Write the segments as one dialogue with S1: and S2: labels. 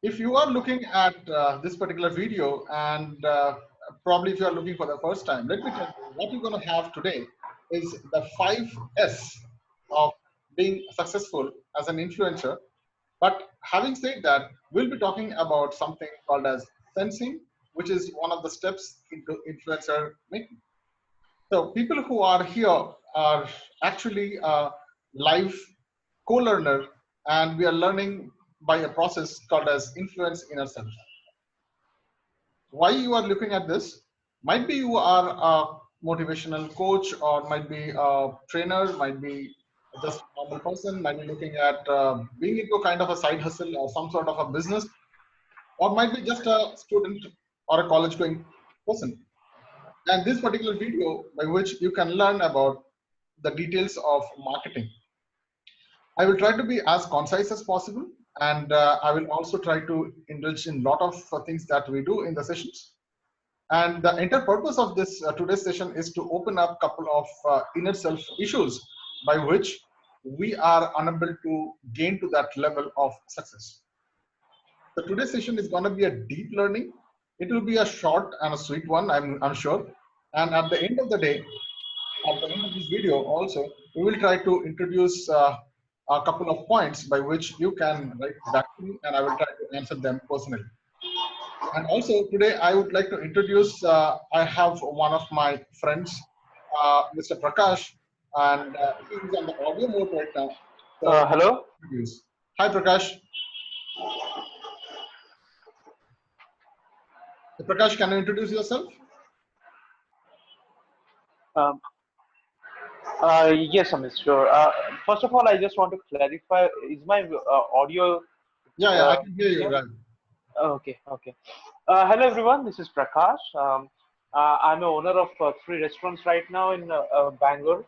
S1: if you are looking at this particular video and probably if you are looking for the first time, let me tell you what you're going to have today is the 5S of being successful as an influencer. But having said that, we'll be talking about something called as sensing, which is one of the steps into influencer making. So people who are here are actually live co-learner, and we are learning by a process called as influence inner self. Why you are looking at this? Might be you are a motivational coach, or might be a trainer, might be just a normal person, might be looking at being into a kind of a side hustle or some sort of a business, or might be just a student or a college going person. And this particular video by which you can learn about the details of marketing. I will try to be as concise as possible, and I will also try to indulge in a lot of things that we do in the sessions. And the entire purpose of this today's session is to open up a couple of inner self issues by which we are unable to gain to that level of success. So today's session is going to be a deep learning. It will be a short and a sweet one, I'm sure. And at the end of the day, at the end of this video also, we will try to introduce a couple of points by which you can write back to me, and I will try to answer them personally. And also today I would like to introduce, I have one of my friends, Mr. Prakash, and he is on the audio mode right now. So,
S2: Hello.
S1: Hi Prakash. Prakash, can you introduce yourself?
S2: Yes, Amit, sure. First of all, I just want to clarify, is my audio?
S1: Yeah, I can hear you, right?
S2: Okay. Hello, everyone. This is Prakash. I'm an owner of 3 restaurants right now in Bangalore,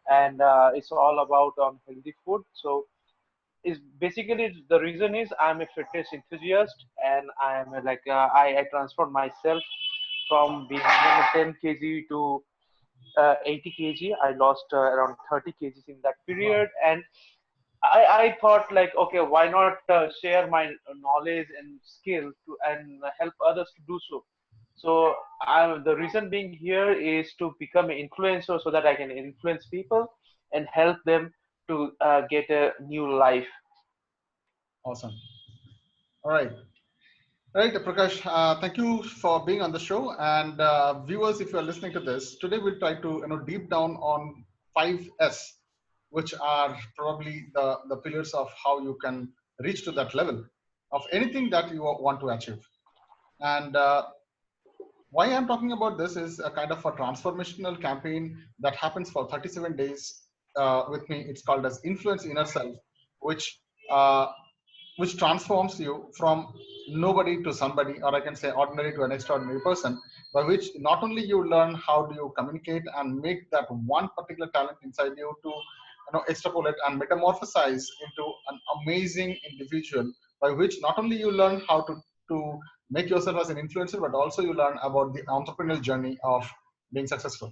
S2: and it's all about healthy food. So, is basically the reason is I'm a fitness enthusiast, and I'm I transformed myself from being 10 kg to 80 kg. I lost around 30 kgs in that period, and I thought like, okay, why not share my knowledge and skill to and help others to do so. So the reason being here is to become an influencer so that I can influence people and help them to get a new life.
S1: Awesome. All right. Right, Prakash, thank you for being on the show. And viewers, if you are listening to this, today we'll try to deep down on 5S, which are probably the pillars of how you can reach to that level of anything that you want to achieve. And why I'm talking about this is a kind of a transformational campaign that happens for 37 days with me. It's called as Influence Inner Self, which uh, which transforms you from nobody to somebody, or I can say ordinary to an extraordinary person, by which not only you learn how do you communicate and make that one particular talent inside you to extrapolate and metamorphosize into an amazing individual, by which not only you learn how to make yourself as an influencer, but also you learn about the entrepreneurial journey of being successful.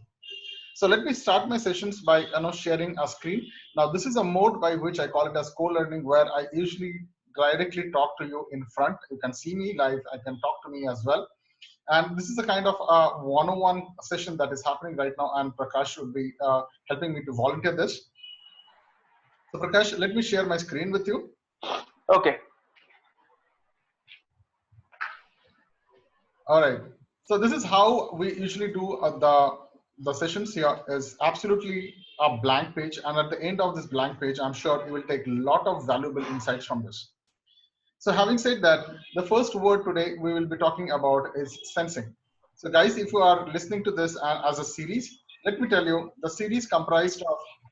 S1: So let me start my sessions by sharing a screen. Now this is a mode by which I call it as co-learning, where I usually directly talk to you in front. You can see me live, I can talk to me as well. And this is a kind of a one-on-one session that is happening right now, and Prakash would be helping me to volunteer this. So Prakash, let me share my screen with you.
S2: Okay.
S1: All right. So this is how we usually do the sessions here. Is absolutely a blank page, and at the end of this blank page, I'm sure you will take a lot of valuable insights from this. So having said that, the first word today we will be talking about is sensing. So guys, if you are listening to this as a series, let me tell you, the series comprised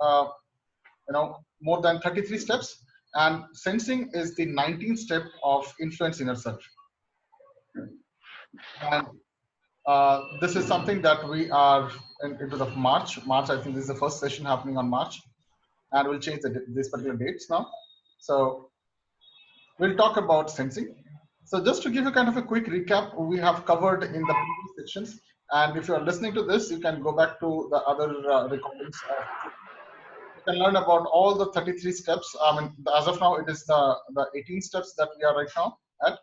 S1: of more than 33 steps, and sensing is the 19th step of influence inner self. And this is something that we are into the March. I think this is the first session happening on March, and we'll change these particular dates now. So we'll talk about sensing. So just to give you kind of a quick recap, we have covered in the previous sections. And if you are listening to this, you can go back to the other recordings. You can learn about all the 33 steps. I mean, as of now, it is the 18 steps that we are right now at.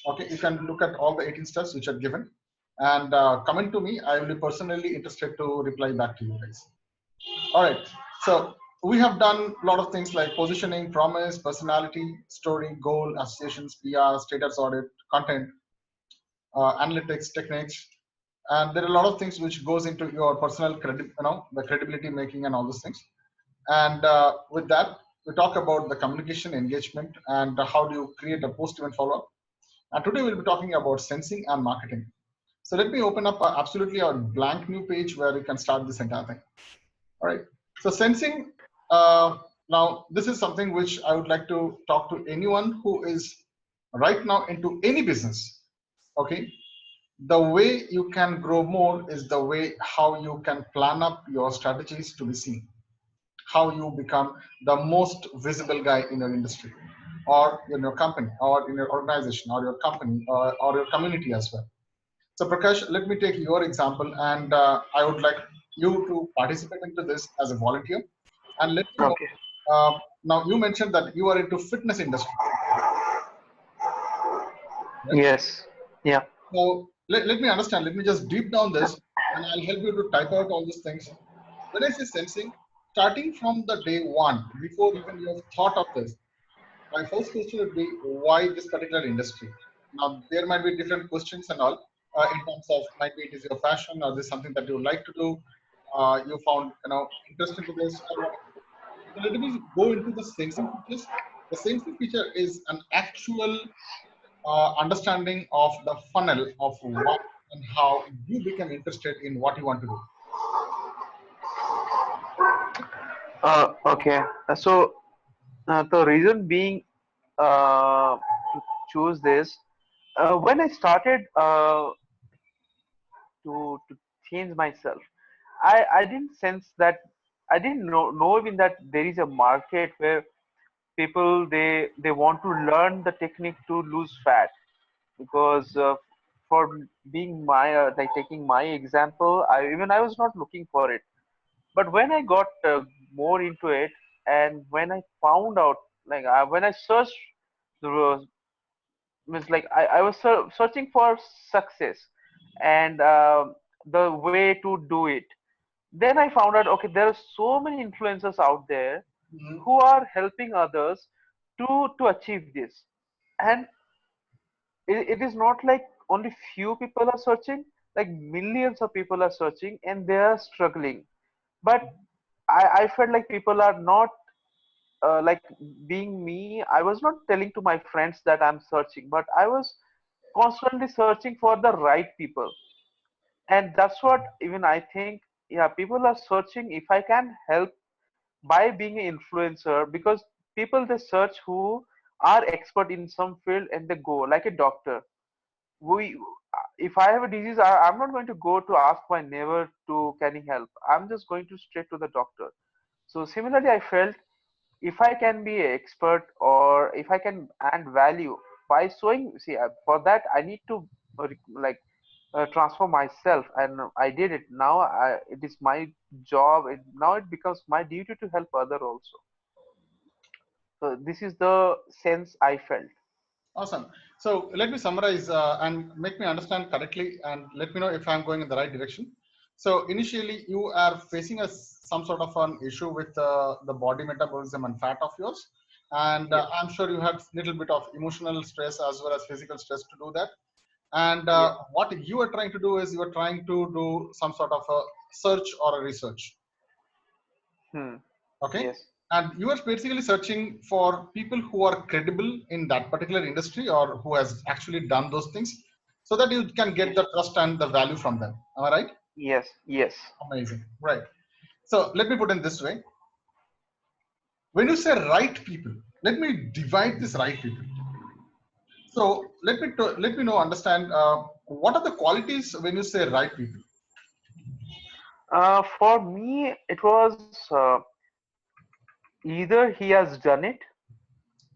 S1: Okay, you can look at all the 18 steps which are given, and comment to me. I will be personally interested to reply back to you guys. All right. So we have done a lot of things like positioning, promise, personality, story, goal, associations, PR, status audit, content, analytics, techniques, and there are a lot of things which goes into your personal the credibility making and all those things. And with that, we talk about the communication, engagement, and how do you create a post-event follow-up. And today we'll be talking about sensing and marketing. So let me open up absolutely a blank new page where we can start this entire thing. All right. So sensing, now this is something which I would like to talk to anyone who is right now into any business. Okay. The way you can grow more is the way how you can plan up your strategies to be seen, how you become the most visible guy in your industry or in your company or in your organization or your company or your community as well. So Prakash, let me take your example, and I would like you to participate into this as a volunteer. And let me know.
S2: Okay.
S1: Now you mentioned that you are into fitness industry, right?
S2: Yes. Yeah.
S1: So let me understand. Let me just deep down this, and I'll help you to type out all these things. When I say sensing, starting from the day one, before even you have thought of this, my first question would be why this particular industry? Now there might be different questions and all in terms of might be it is your passion or this is something that you like to do. You found interest into this or whatever. So let me go into the sensing features. The sensing feature is an actual understanding of the funnel of what and how you become interested in what you want to do.
S2: Okay. So the reason being to choose this, when I started to change myself, I didn't sense that, I didn't know even that there is a market where people they want to learn the technique to lose fat. Because for being my like taking my example, I was not looking for it. But when I got more into it, and when I found out, like when I searched the means like I was searching for success and the way to do it. Then I found out, okay, there are so many influencers out there
S1: Mhm.
S2: who are helping others to achieve this. And it is not like only few people are searching, like millions of people are searching and they are struggling. But I felt like people are not like being me. I was not telling to my friends that I'm searching, but I was constantly searching for the right people. And that's what even I think, yeah, people are searching if I can help by being an influencer, because people they search who are expert in some field and they go like a doctor. We If I have a disease, I'm not going to go to ask my neighbor to can he help. I'm just going to straight to the doctor. So similarly I felt, if I can be an expert or if I can add value by showing, see, for that I need to like transform myself, and I did it. Now it is my job. Now it becomes my duty to help other also. So this is the sense I felt.
S1: Awesome. So let me summarize and make me understand correctly, and let me know if I'm going in the right direction. So initially, you are facing some sort of an issue with the body metabolism and fat of yours, and
S2: Yes.
S1: I'm sure you had little bit of emotional stress as well as physical stress to do that. And
S2: Yes.
S1: what you are trying to do is you are trying to do some sort of a search or a research.
S2: Hmm.
S1: Okay,
S2: Yes.
S1: and you are basically searching for people who are credible in that particular industry or who has actually done those things so that you can get
S2: Yes.
S1: the trust and the value from them. Am I right?
S2: Yes. Yes.
S1: Amazing. Right. So let me put in this way. When you say right people, let me divide this right people. So let me know understand what are the qualities when you say right people.
S2: For me, it was either he has done it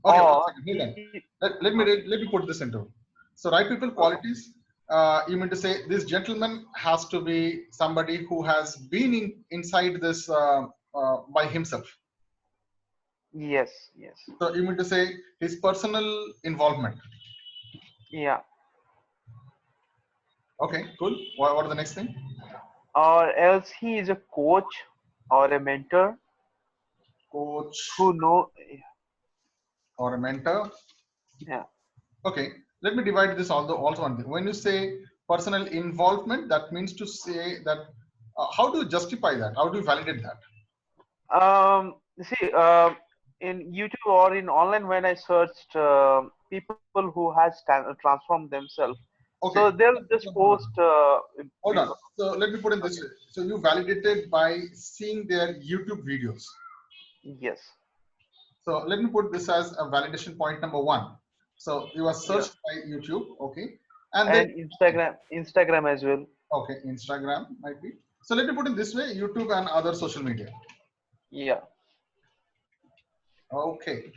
S1: Okay, one
S2: or
S1: second. Hold on.
S2: he.
S1: Let me put this into. So right people
S2: Okay.
S1: qualities. You mean to say this gentleman has to be somebody who has been inside this by himself.
S2: Yes. Yes.
S1: So you mean to say his personal involvement.
S2: Yeah.
S1: Okay, cool. What are the next thing?
S2: Or else he is a coach or a mentor
S1: Coach
S2: who know.
S1: or a mentor.
S2: Yeah.
S1: Okay, let me divide this also on. When you say personal involvement, that means to say that how do you justify that? How do you validate that?
S2: See, in YouTube or in online, when I searched people who has transformed themselves, so
S1: Okay,
S2: they'll just post.
S1: hold on. So let me put in this
S2: Okay.
S1: way. So you validated by seeing their YouTube videos.
S2: Yes.
S1: So let me put this as a validation point number one. So you are
S2: Yeah.
S1: searched by YouTube, okay, and then
S2: And Instagram as well.
S1: okay, Instagram might be. So let me put it this way: YouTube and other social media.
S2: Yeah.
S1: Okay,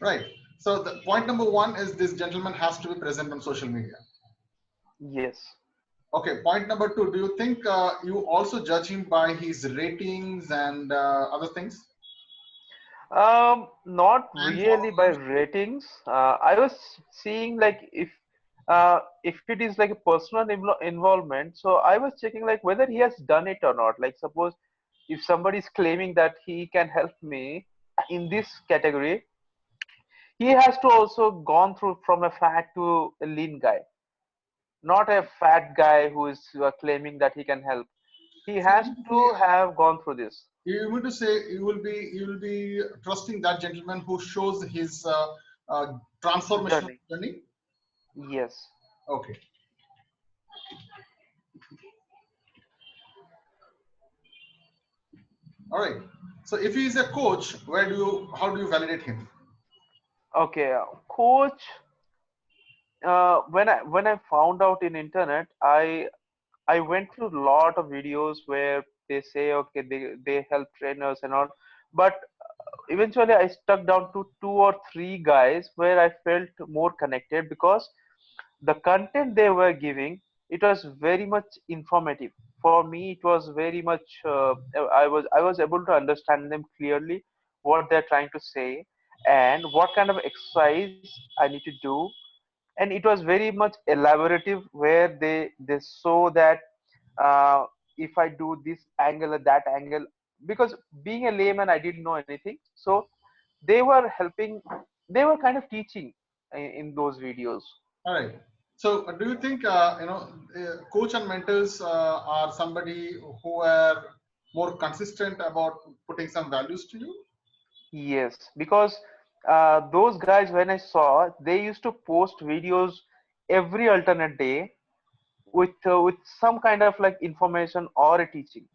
S1: right. So the point number one is this gentleman has to be present on social media.
S2: Yes.
S1: Okay, point number two. Do you think you also judge him by his ratings and other things
S2: Not
S1: and
S2: really by
S1: followers?
S2: ratings. I was seeing like if it is like a personal involvement. So I was checking like whether he has done it or not. Like suppose if somebody is claiming that he can help me in this category, he has to also gone through from a fat to a lean guy, not a fat guy who is claiming that he can help. He
S1: So
S2: has to have gone through this
S1: you mean to say you will be trusting that gentleman who shows his transformational
S2: journey.
S1: journey?
S2: Yes.
S1: Okay, all right. So if he is a coach, how do you validate him?
S2: Okay, coach. When I found out in internet, I went through a lot of videos where they say okay they help trainers and all, but eventually I stuck down to two or three guys where I felt more connected because the content they were giving, it was very much informative. For me it was very much I was able to understand them clearly what they're trying to say and what kind of exercise I need to do. And it was very much elaborative where they show that if I do this angle or that angle, because being a layman I didn't know anything, so they were helping, they were kind of teaching in those videos.
S1: All right. So do you think coach and mentors are somebody who are more consistent about putting some values to you?
S2: Yes, because those guys, when I saw, they used to post videos every alternate day with some kind of like information or a teaching.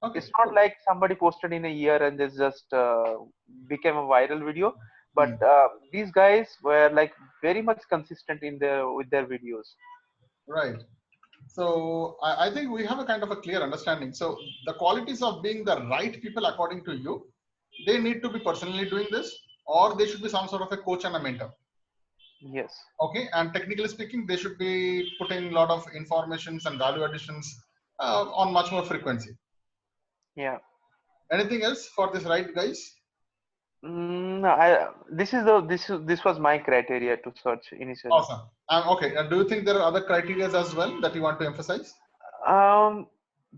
S1: Okay,
S2: It's not
S1: cool.
S2: like somebody posted in a year and this just became a viral video, but
S1: Hmm.
S2: these guys were like very much consistent in their with their videos.
S1: Right. So I think we have a kind of a clear understanding. So the qualities of being the right people according to you, they need to be personally doing this, or they should be some sort of a coach and a mentor.
S2: Yes.
S1: Okay, and technically speaking, they should be putting a lot of informations and value additions on much more frequency.
S2: Yeah.
S1: Anything else for this right, guys?
S2: This was my criteria to search initially.
S1: Awesome. Okay. Do you think there are other criteria as well that you want to emphasize?
S2: Um,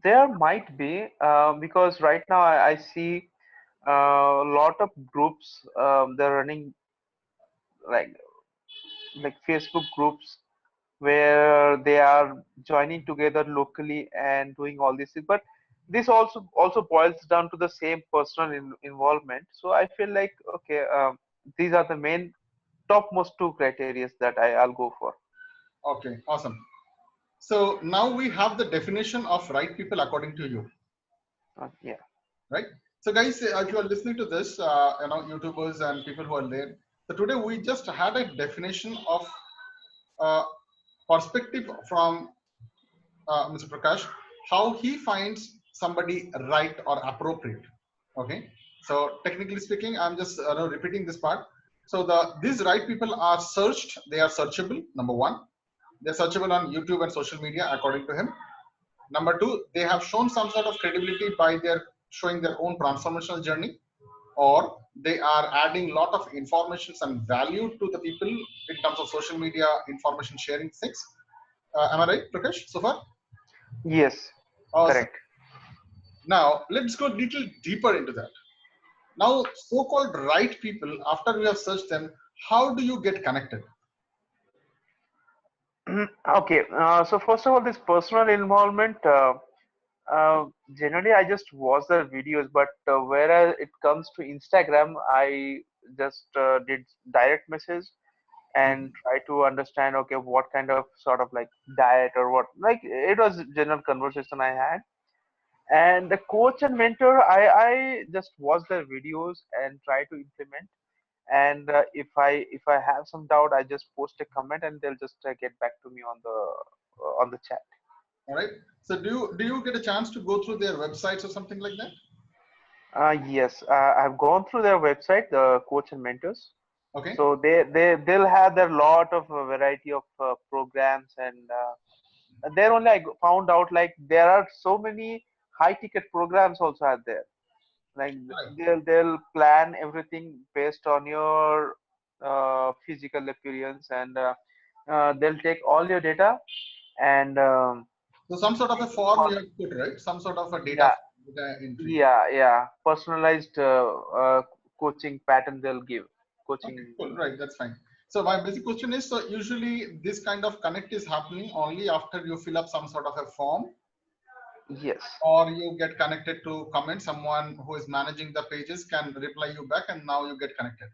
S2: there might be because right now I see a lot of groups they're running like Facebook groups where they are joining together locally and doing all this. But this also boils down to the same personal involvement. So I feel like okay, these are the main topmost two criteria that I'll go for.
S1: Okay. Awesome. So now we have the definition of right people according to you,
S2: Yeah.
S1: right? So guys, if you are listening to this, YouTubers and people who are there. So today we just had a definition of uh, perspective from Mr. Prakash, how he finds somebody right or appropriate. Okay. So technically speaking, I'm just repeating this part. So these right people are searched. They are searchable. Number one, they're searchable on YouTube and social media according to him. Number two, they have shown some sort of credibility by their showing their own transformational journey. or they are adding lot of informations and value to the people in terms of social media information sharing things. Am I right, Prakash, so far?
S2: Yes,
S1: Awesome.
S2: correct.
S1: Now, let's go a little deeper into that. Now, so-called right people, after we have searched them, how do you get connected?
S2: Okay, so first of all, this personal involvement, generally I just watch the videos, but whereas it comes to Instagram, I just did direct message and
S1: Okay.
S2: try to understand, okay, what kind of sort of like diet or what, like it was general conversation I had. And the coach and mentor, I just watch their videos and try to implement. And if I have some doubt, I just post a comment and they'll just get back to me on the chat.
S1: All right. So do you get a chance to go through their websites or something like that?
S2: Yes, I've gone through their website, the coach and mentors.
S1: Okay.
S2: So they'll have their lot of variety of programs, and there only found out like there are so many high ticket programs also out there. Like
S1: Right.
S2: they'll plan everything based on your physical appearance, and they'll take all your data and
S1: So some sort of a form you have put, right? Some sort of a
S2: yeah,
S1: data entry.
S2: yeah, personalized coaching pattern they'll give.
S1: Okay,
S2: Coaching,
S1: cool. Right, that's fine. So my basic question is, so usually this kind of connect is happening only after you fill up some sort of a form,
S2: yes,
S1: or you get connected to comment. Someone who is managing the pages can reply you back, and now you get connected.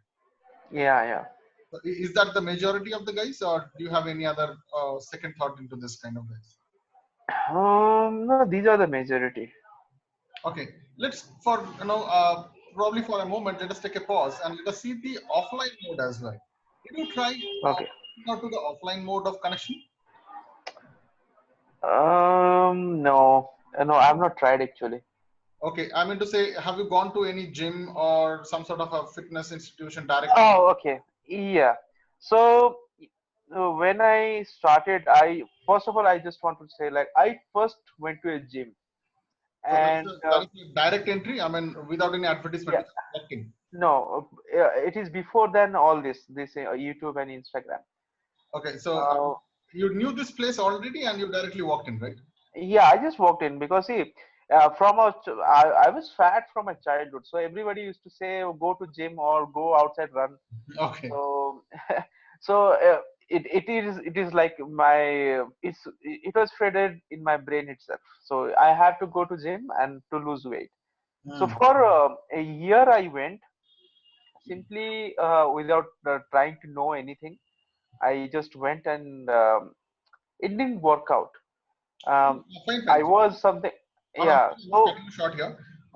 S2: yeah.
S1: So is that the majority of the guys, or do you have any other second thought into this kind of guys?
S2: No, these are the majority.
S1: Okay, let's for probably for a moment let us take a pause and let us see the offline mode as well. Did you try
S2: Okay.
S1: out to the offline mode of connection?
S2: No, no, I've not tried actually.
S1: Okay, I mean to say, have you gone to any gym or some sort of a fitness institution directly?
S2: Oh, okay. Yeah. So when I started, I first of all, I just want to say like I first went to a gym,
S1: So
S2: and
S1: that is a direct entry. I mean, without any advertisement,
S2: yeah,
S1: it's walking.
S2: no, it is before then all this YouTube and Instagram.
S1: Okay, so
S2: Uh,
S1: you knew this place already and you directly walked in, right?
S2: yeah, I just walked in because see, I was fat from my childhood, so everybody used to say, "Oh, go to gym or go outside run."
S1: Okay.
S2: So so it is like it was threaded in my brain itself. So I have to go to gym and to lose weight. So
S1: Hmm.
S2: for a year I went simply without trying to know anything. I just went, and it didn't work out. um,
S1: Fine,
S2: I
S1: fine. So,
S2: was something, yeah.
S1: I'm just
S2: So
S1: cutting you short here.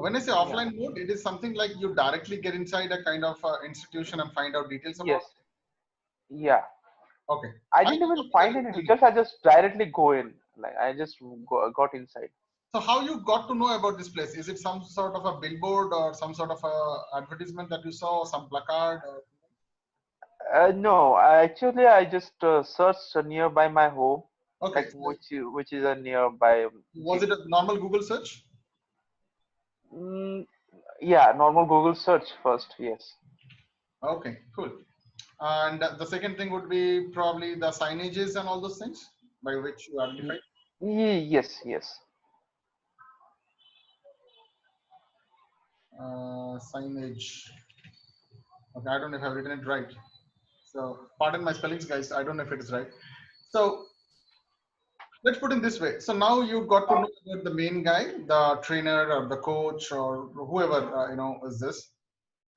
S1: When I say
S2: yeah,
S1: offline mode, it is something like you directly get inside a kind of institution and find out details about.
S2: yes, yeah.
S1: Okay.
S2: I
S1: I
S2: didn't
S1: know
S2: even
S1: what
S2: find any
S1: exactly.
S2: details. I just directly go in. Like I just got inside.
S1: So how you got to know about this place? Is it some sort of a billboard or some sort of a advertisement that you saw, some placard? Or...
S2: No, I just searched nearby my home,
S1: Okay.
S2: like
S1: So
S2: which is a nearby
S1: was
S2: gym.
S1: it a normal Google search?
S2: Mm, yeah, normal Google search first. Yes.
S1: Okay, cool. And the second thing would be probably the signages and all those things by which you identify.
S2: Yes.
S1: Signage. Okay, I don't know if I've written it right. So pardon my spellings, guys. I don't know if it is right. So let's put it this way. So now you got to know about the main guy, the trainer or the coach or whoever is this.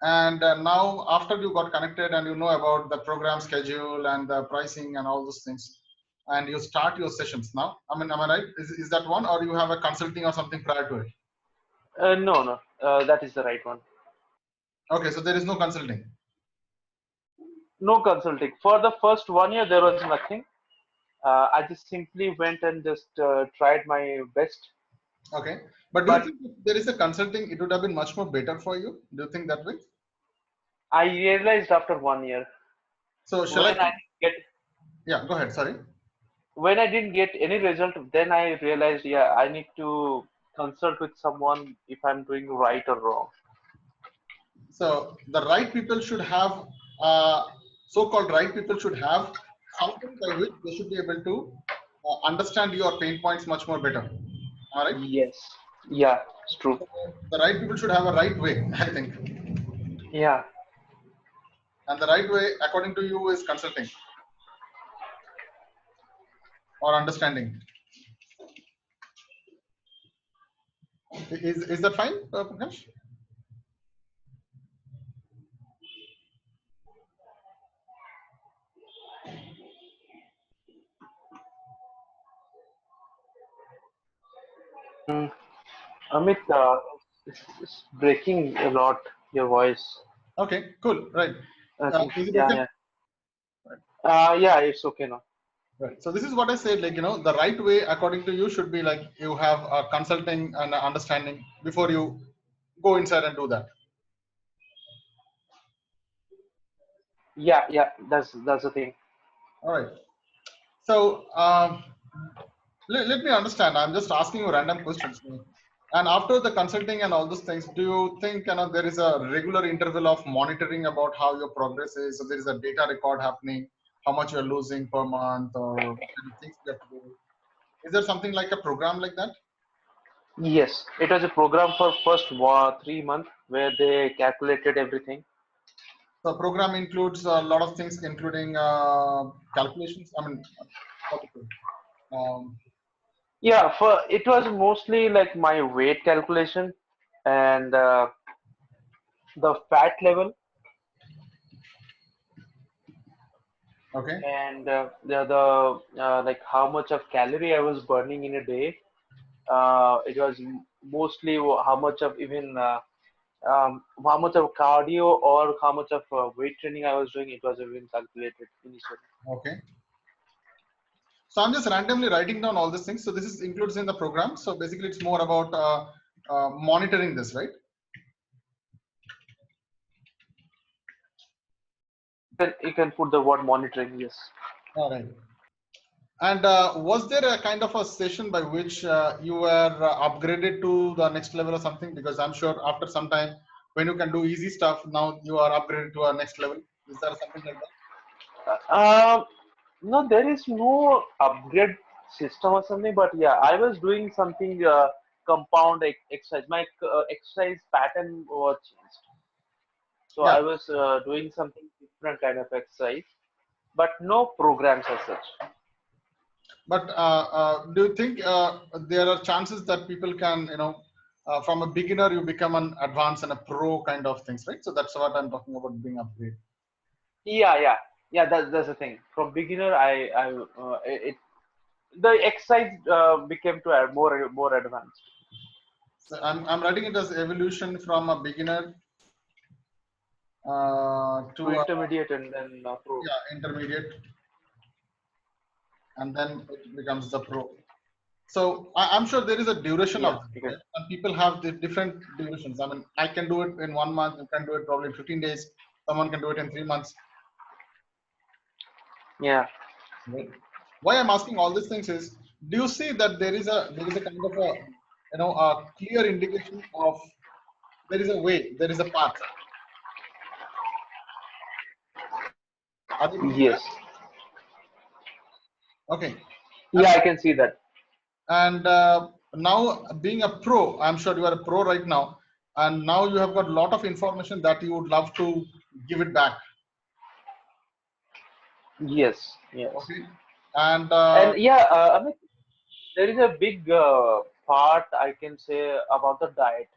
S1: And now after you got connected and you know about the program schedule and the pricing and all those things, and you start your sessions now. I mean, am I right? Is that one, or you have a consulting or something prior to it?
S2: No. That is the right one.
S1: Okay, so there is no consulting.
S2: No consulting. For the first 1 year, there was nothing. I just simply went and just tried my best.
S1: Okay, but do you
S2: But
S1: think if there is a consulting, it would have been much more better for you? Do you think that way?
S2: I realized after 1 year
S1: So shall I?
S2: when I get
S1: Yeah, go ahead. Sorry.
S2: when I didn't get any result, then I realized, yeah, I need to consult with someone if I'm doing right or wrong.
S1: So the right people should have, so-called right people should have something by which they should be able to understand your pain points much more better. All right.
S2: Yes. Yeah, it's true.
S1: So the right people should have a right way, I think.
S2: Yeah.
S1: And the right way, according to you, is consulting or understanding. Is that fine, Prakash?
S2: Mm, Amit, it's breaking a lot, your voice.
S1: Okay, cool. Right.
S2: I think,
S1: Is it
S2: yeah,
S1: okay?
S2: yeah.
S1: Right.
S2: Yeah, it's okay now.
S1: Right. So this is what I said. Like, the right way, according to you, should be like you have a consulting and a understanding before you go inside and do that.
S2: Yeah, yeah, that's the thing.
S1: All right. So let me understand. I'm just asking you random questions. And after the consulting and all those things, do you think there is a regular interval of monitoring about how your progress is? So there is a data record happening, how much you're losing per month, or what kind of things you have to do? Is there something like a program like that?
S2: Yes, it was a program for first 3 months where they calculated everything.
S1: The program includes a lot of things, including calculations. I mean, what to say? Um,
S2: Yeah, for it was mostly like my weight calculation and the fat level
S1: okay.
S2: and the like how much of calorie I was burning in a day. It was mostly how much of even how much of cardio or how much of weight training I was doing. It was even calculated initially.
S1: Okay. So I'm just randomly writing down all these things. So this is includes in the program. So basically, it's more about monitoring this, right?
S2: You can put the word monitoring. Yes.
S1: All right. And was there a kind of a session by which you were upgraded to the next level or something? Because I'm sure after some time, when you can do easy stuff, now you are upgraded to a next level. Is there something like that?
S2: Uh, no, there is no upgrade system or something, but yeah, I was doing something compound exercise. My exercise pattern was changed. So
S1: Yeah.
S2: I was doing something different kind of exercise, but no programs as such.
S1: But do you think there are chances that people can, from a beginner, you become an advanced and a pro kind of things, right? So that's what I'm talking about being upgrade.
S2: Yeah, yeah, yeah. That's the thing. From beginner, the exercise became to more advanced
S1: So I'm writing it as evolution from a beginner
S2: to
S1: to a,
S2: intermediate and then pro.
S1: yeah, intermediate, and then it becomes the pro. So I'm sure there is a duration
S2: Yeah,
S1: of this,
S2: you can.
S1: right? And people have the different durations. I mean, I can do it in 1 month. You can do it probably in 15 days. Someone can do it in 3 months.
S2: Yeah.
S1: Right? Why I'm asking all these things is, do you see that there is a kind of a a clear indication of there is a way, there is a path. Are you getting
S2: Yes.
S1: that? Okay.
S2: Yeah, I can see that.
S1: And now being a pro, I'm sure you are a pro right now, and now you have got a lot of information that you would love to give it back.
S2: Yes. Yes.
S1: Okay. And
S2: And yeah, Amit, there is a big part I can say about the diet.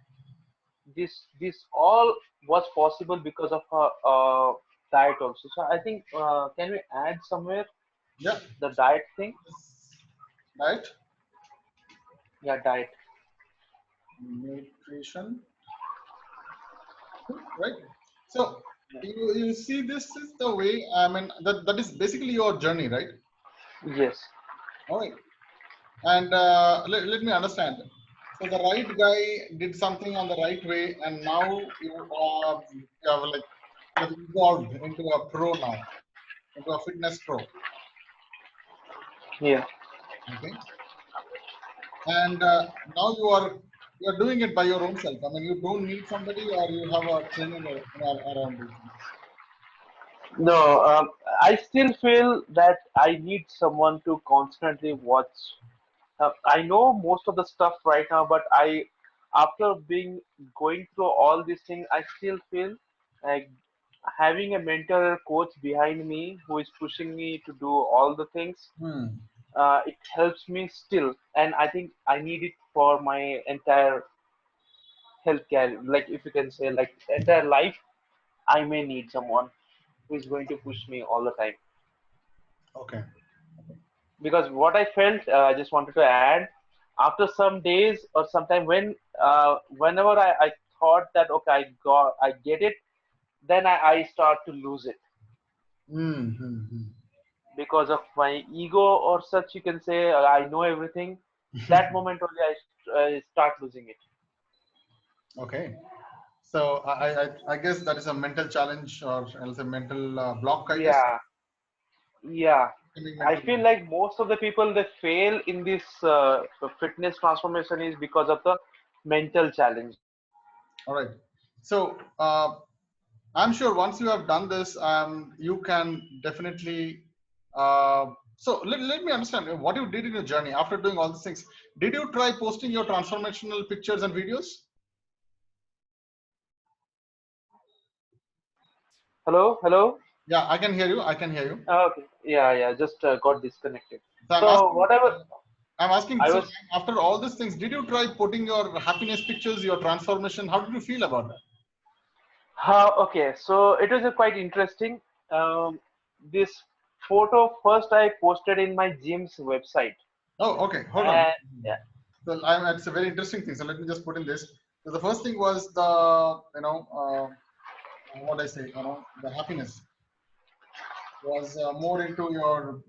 S2: This all was possible because of diet also. So I think can we add somewhere
S1: yeah,
S2: the diet thing?
S1: right,
S2: Yeah, diet.
S1: nutrition, right. So
S2: Yeah.
S1: you see, this is the way. I mean, that is basically your journey, right?
S2: Yes.
S1: All right. And let me understand. So the right guy did something on the right way, and now you have like you have evolved into a pro now, into a fitness pro.
S2: Yeah.
S1: Okay. And now you are you're doing it by your own self. I mean, you don't need somebody, or you have a trainer around you.
S2: No, I still feel that I need someone to constantly watch. I know most of the stuff right now, but after going through all these things, I still feel like having a mentor or coach behind me who is pushing me to do all the things.
S1: Hmm.
S2: It helps me still, and I think I need it for my entire healthcare. Like if you can say, like entire life, I may need someone who is going to push me all the time.
S1: Okay.
S2: Because what I felt, I just wanted to add, after some days or sometime whenever I thought that okay, I get it, then I start to lose it
S1: Mm-hmm.
S2: because of my ego or such. You can say I know everything. That moment only I start losing it.
S1: Okay. So I guess that is a mental challenge, or else a mental block, I guess.
S2: Yeah, yeah.
S1: Becoming
S2: I
S1: mental
S2: feel
S1: block.
S2: like most of the people they fail in this fitness transformation is because of the mental challenge.
S1: All right. So I'm sure once you have done this, you can definitely. So let me understand what you did in your journey after doing all these things. Did you try posting your transformational pictures and videos?
S2: Hello, hello.
S1: Yeah, I can hear you. I can hear you.
S2: Okay. Yeah, yeah. Just got disconnected.
S1: So I'm
S2: So
S1: asking.
S2: whatever
S1: I'm asking.
S2: I
S1: So
S2: was,
S1: after all these things, did you try putting your happiness pictures, your transformation? How did you feel about that?
S2: how okay. So it was quite interesting. This photo first I posted in my gym's website,
S1: Oh, okay. Hold on.
S2: and yeah,
S1: So it's a very interesting thing. So let me just put in this. So the first thing was what I say, the happiness was more into your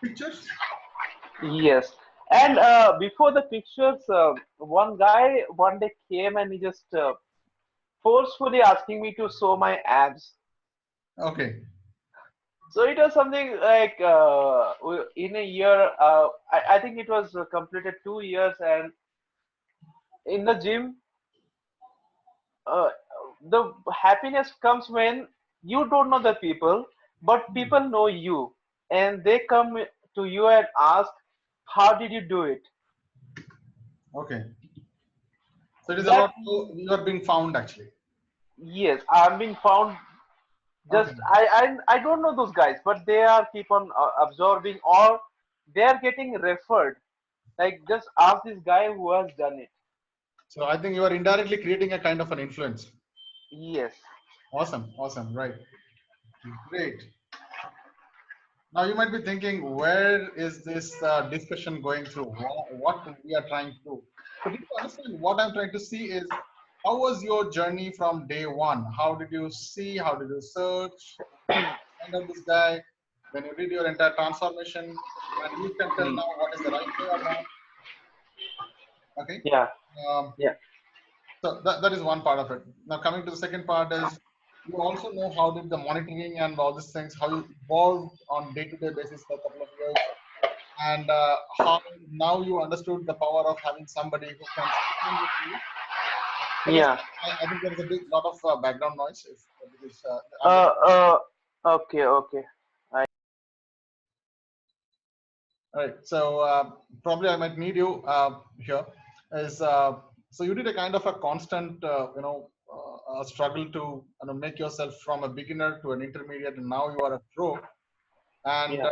S1: pictures.
S2: yes. And before the pictures, one guy one day came and he just forcefully asking me to show my abs.
S1: Okay.
S2: So it was something like in a year. I think it was completed 2 years, and in the gym, uh, the happiness comes when you don't know the people, but
S1: Hmm.
S2: people know you, and they come to you and ask, "How did you do it?"
S1: Okay. So it is
S2: That
S1: about you are being found actually.
S2: yes, I'm being found.
S1: Okay.
S2: Just I don't know those guys, but they are keep on absorbing, or they are getting referred. Like just ask this guy who has done it.
S1: So I think you are indirectly creating a kind of an influence.
S2: Yes.
S1: Awesome. Awesome. Right. Great. Now you might be thinking, where is this discussion going through? What we are trying to do. So did you understand what I'm trying to see is how was your journey from day one? How did you see? How did you search? How did you find out this guy? Then you did your entire transformation, and you can tell
S2: Mm.
S1: now what is the right way or wrong. Okay.
S2: Yeah.
S1: Um,
S2: Yeah.
S1: so that is one part of it. Now coming to the second part is you also know how did the monitoring and all these things, how you evolved on day-to-day basis for a couple of years, and how now you understood the power of having somebody who can stand with you. Sorry,
S2: Yeah.
S1: I think there is a big lot of background noise because I'm
S2: Uh.
S1: getting.
S2: Uh. Okay. Okay. I.
S1: All right, so probably I might need you here. Is so you did a kind of a constant, struggle to make yourself from a beginner to an intermediate, and now you are a pro. And
S2: Yeah.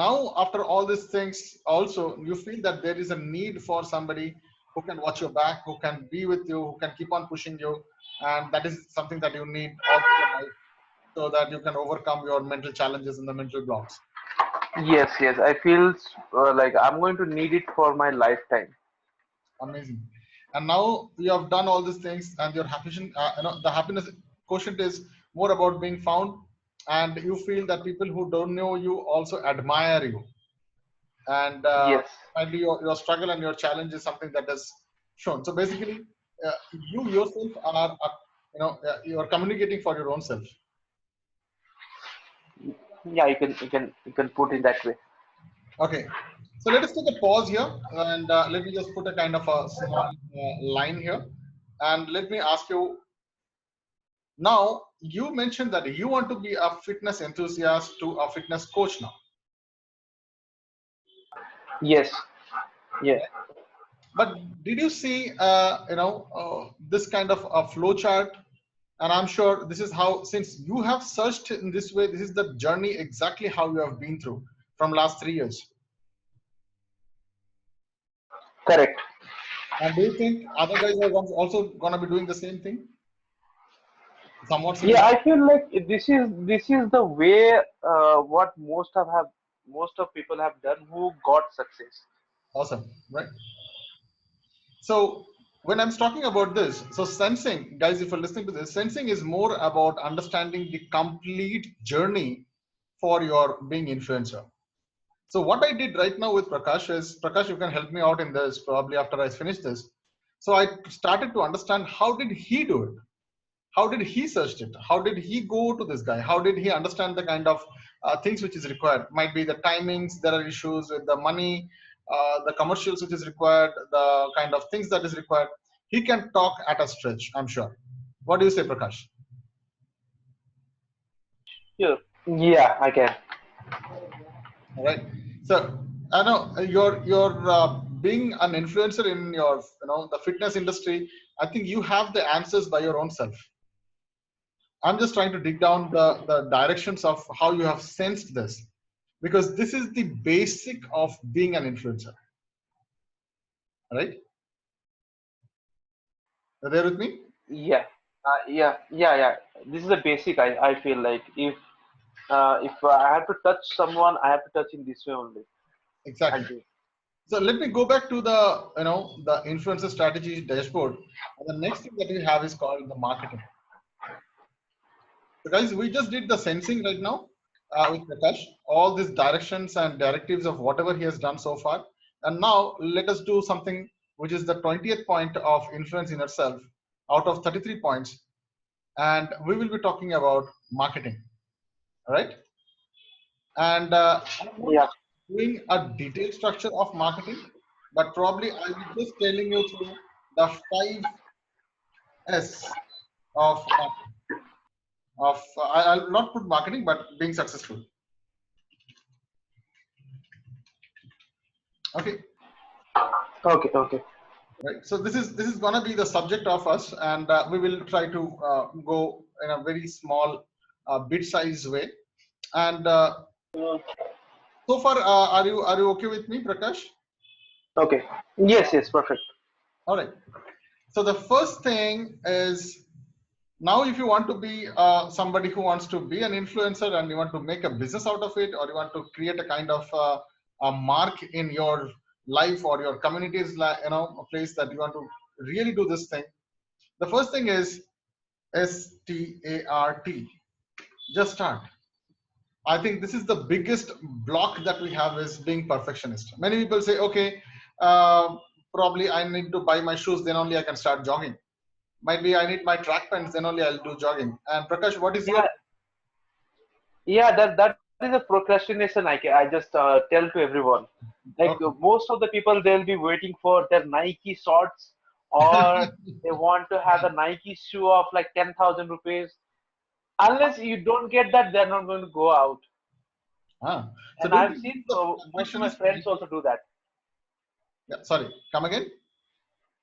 S1: now, after all these things, also you feel that there is a need for somebody who can watch your back, who can be with you, who can keep on pushing you, and that is something that you need all through your life, so that you can overcome your mental challenges and the mental blocks.
S2: Yes. Yes. I feel like I'm going to need it for my lifetime.
S1: Amazing. And now you have done all these things, and your happiness, the happiness quotient is more about being found, and you feel that people who don't know you also admire you, and
S2: Yes.
S1: finally your struggle and your challenge is something that is shown. So basically, you yourself you are communicating for your own self.
S2: Yeah. You can. You can. You can put it that way.
S1: Okay. So let us take a pause here, and let me just put a kind of a small line here, and let me ask you now. You mentioned that you want to be a fitness enthusiast to a fitness coach now.
S2: Yes. Yes.
S1: But did you see, this kind of a flow chart? And I'm sure this is how, since you have searched in this way, this is the journey exactly how you have been through from last 3 years.
S2: Correct.
S1: And do you think other guys are also gonna be doing the same thing, somewhat
S2: Yeah,
S1: similar?
S2: I feel like this is the way what most of people have done who got success.
S1: Awesome, right? So when I'm talking about this, so sensing, guys, if you're listening to this, sensing is more about understanding the complete journey for your being influencer. So what I did right now with Prakash is, Prakash, you can help me out in this probably after I finish this. So I started to understand how did he do it? How did he search it? How did he go to this guy? How did he understand the kind of things which is required? Might be the timings, there are issues with the money, the commercials which is required, the kind of things that is required. He can talk at a stretch, I'm sure. What do you say, Prakash?
S2: Sure. Yeah, I can.
S1: All right. So I know you're being an influencer in your the fitness industry. I think you have the answers by your own self. I'm just trying to dig down the directions of how you have sensed this, because this is the basic of being an influencer, right? Are you there with me?
S2: Yeah. This is the basic. I feel like if I have to touch someone, I have to touch in this way only. I'll
S1: Exactly.
S2: do.
S1: So let me go back to the influencer strategy dashboard. And the next thing that we have is called the marketing. So guys, we just did the sensing right now with Prakash, all these directions and directives of whatever he has done so far. And now let us do something which is the 20th point of influence in itself out of 33 points. And we will be talking about marketing, all right? And I'm not
S2: Yeah.
S1: doing a detailed structure of marketing, but probably I'll be just telling you through the 5S of marketing. I'll not put marketing, but being successful. Okay,
S2: Okay. Okay.
S1: right. So this is gonna be the subject of us, and we will try to go in a very small, bit-sized way. And so far, are you okay with me, Prakash?
S2: Okay. Yes. Yes. Perfect.
S1: All right. So the first thing is, now if you want to be somebody who wants to be an influencer and you want to make a business out of it, or you want to create a kind of a mark in your life or your community's a place that you want to really do this thing, the first thing is START. Just start. I think this is the biggest block that we have, is being perfectionist. Many people say, okay, probably I need to buy my shoes, then only I can start jogging. Might be I need my track pants, then only I'll do jogging. And Prakash, what is your?
S2: Yeah. Yeah. That is a procrastination. I just tell to everyone. Like
S1: Okay.
S2: most of the people, they'll be waiting for their Nike shorts, or they want to have a Nike shoe of like 10,000 rupees. Unless you don't get that, they're not going to go out.
S1: Ah. So
S2: And
S1: do you
S2: I've
S1: think
S2: seen
S1: the
S2: most of my
S1: perfectionist?
S2: friends also do that.
S1: Yeah, sorry, come again.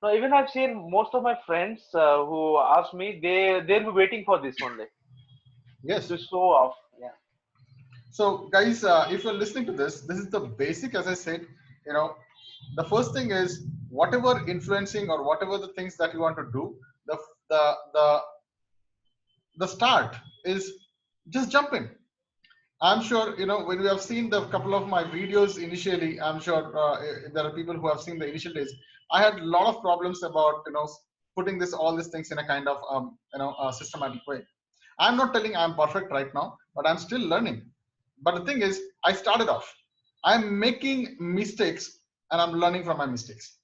S2: No, even I've seen most of my friends who ask me, they'll be waiting for this only
S1: Yes.
S2: to show off. Yeah.
S1: So guys, if you're listening to this is the basic. As I said, you know, the first thing is whatever influencing or whatever the things that you want to do, the the the start is just jump in. I'm sure when we have seen the couple of my videos initially. I'm sure there are people who have seen the initial days. I had a lot of problems about putting this all these things in a kind of systematic way. I'm not telling I'm perfect right now, but I'm still learning. But the thing is, I started off. I'm making mistakes and I'm learning from my mistakes.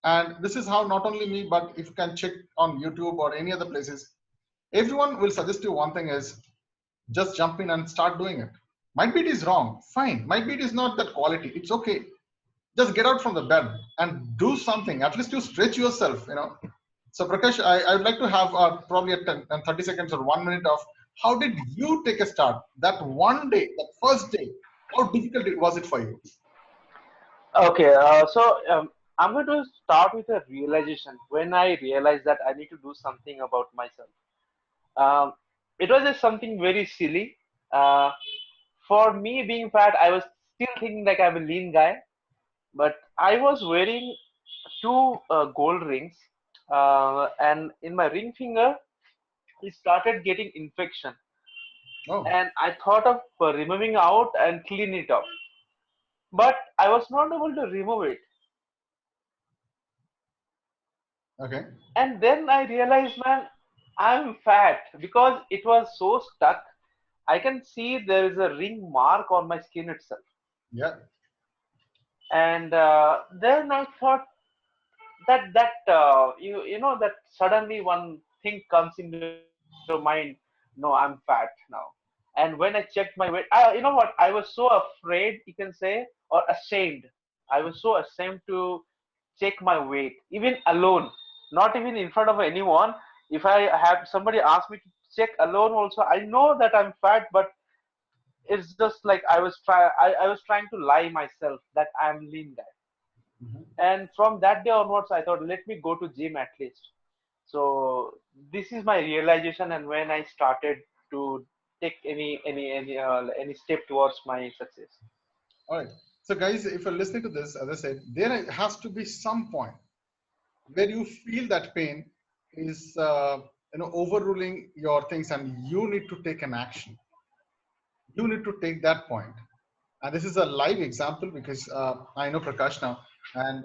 S1: And this is how not only me, but if you can check on YouTube or any other places, everyone will suggest you one thing is just jump in and start doing it. Might be it is wrong. Fine. Might be it is not that quality. It's okay. Just get out from the bed and do something. At least you stretch yourself, So Prakash, I would like to have probably a 10 and 30 seconds or 1 minute of how did you take a start? That one day, that first day, how difficult was it for you?
S2: Okay, I'm going to start with a realization when I realized that I need to do something about myself. Um, it was just something very silly. Uh, for me, being fat, I was still thinking like I'm a lean guy, but I was wearing two gold rings, and in my ring finger, it started getting infection,
S1: Oh,
S2: and I thought of removing out and clean it up, but I was not able to remove it.
S1: okay.
S2: And then I realized, man, I'm fat because it was so stuck. I can see there is a ring mark on my skin itself.
S1: Yeah.
S2: And then I thought you know that suddenly one thing comes into mind. No, I'm fat now. And when I checked my weight, you know what? I was so afraid, you can say, or ashamed. I was so ashamed to check my weight, even alone, not even in front of anyone. If I have somebody ask me to check alone, also I know that I'm fat, but it's just like I was trying to lie myself that I'm lean guy.
S1: Mhm.
S2: And from that day onwards, I thought, let me go to gym at least. So this is my realization, and when I started to take any step towards my success.
S1: All right. So guys, if you're listening to this, as I said, there has to be some point where you feel that pain is overruling your things and you need to take an action. You need to take that point. And this is a live example because I know Prakash now, and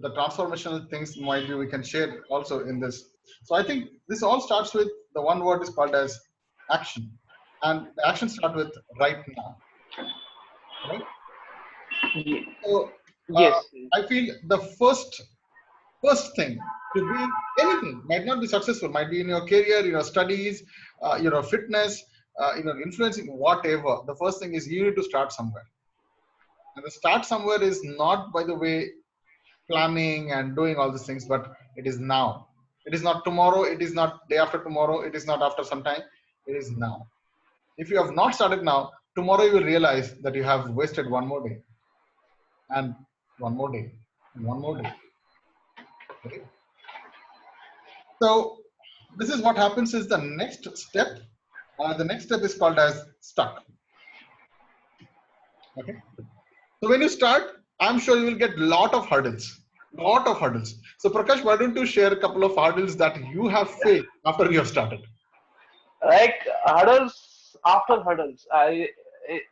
S1: the transformational things might be we can share also in this. So I think this all starts with the one word is called as action, and the action start with right now, right?
S2: Ye-
S1: So
S2: Yes.
S1: I feel the first thing to be anything might not be successful, might be in your career, your studies, your fitness, influencing whatever. The first thing is you need to start somewhere. And the start somewhere is not by the way planning and doing all these things, but it is now. It is not tomorrow. It is not day after tomorrow. It is not after some time. It is now. If you have not started now, tomorrow you will realize that you have wasted one more day and one more day and one more day. Right? So this is what happens is the next step. The next step is called as stuck. Okay. So when you start, I'm sure you will get lot of hurdles. Lot of hurdles. So Prakash, why don't you share a couple of hurdles that you have faced after you have started?
S2: Like hurdles after hurdles.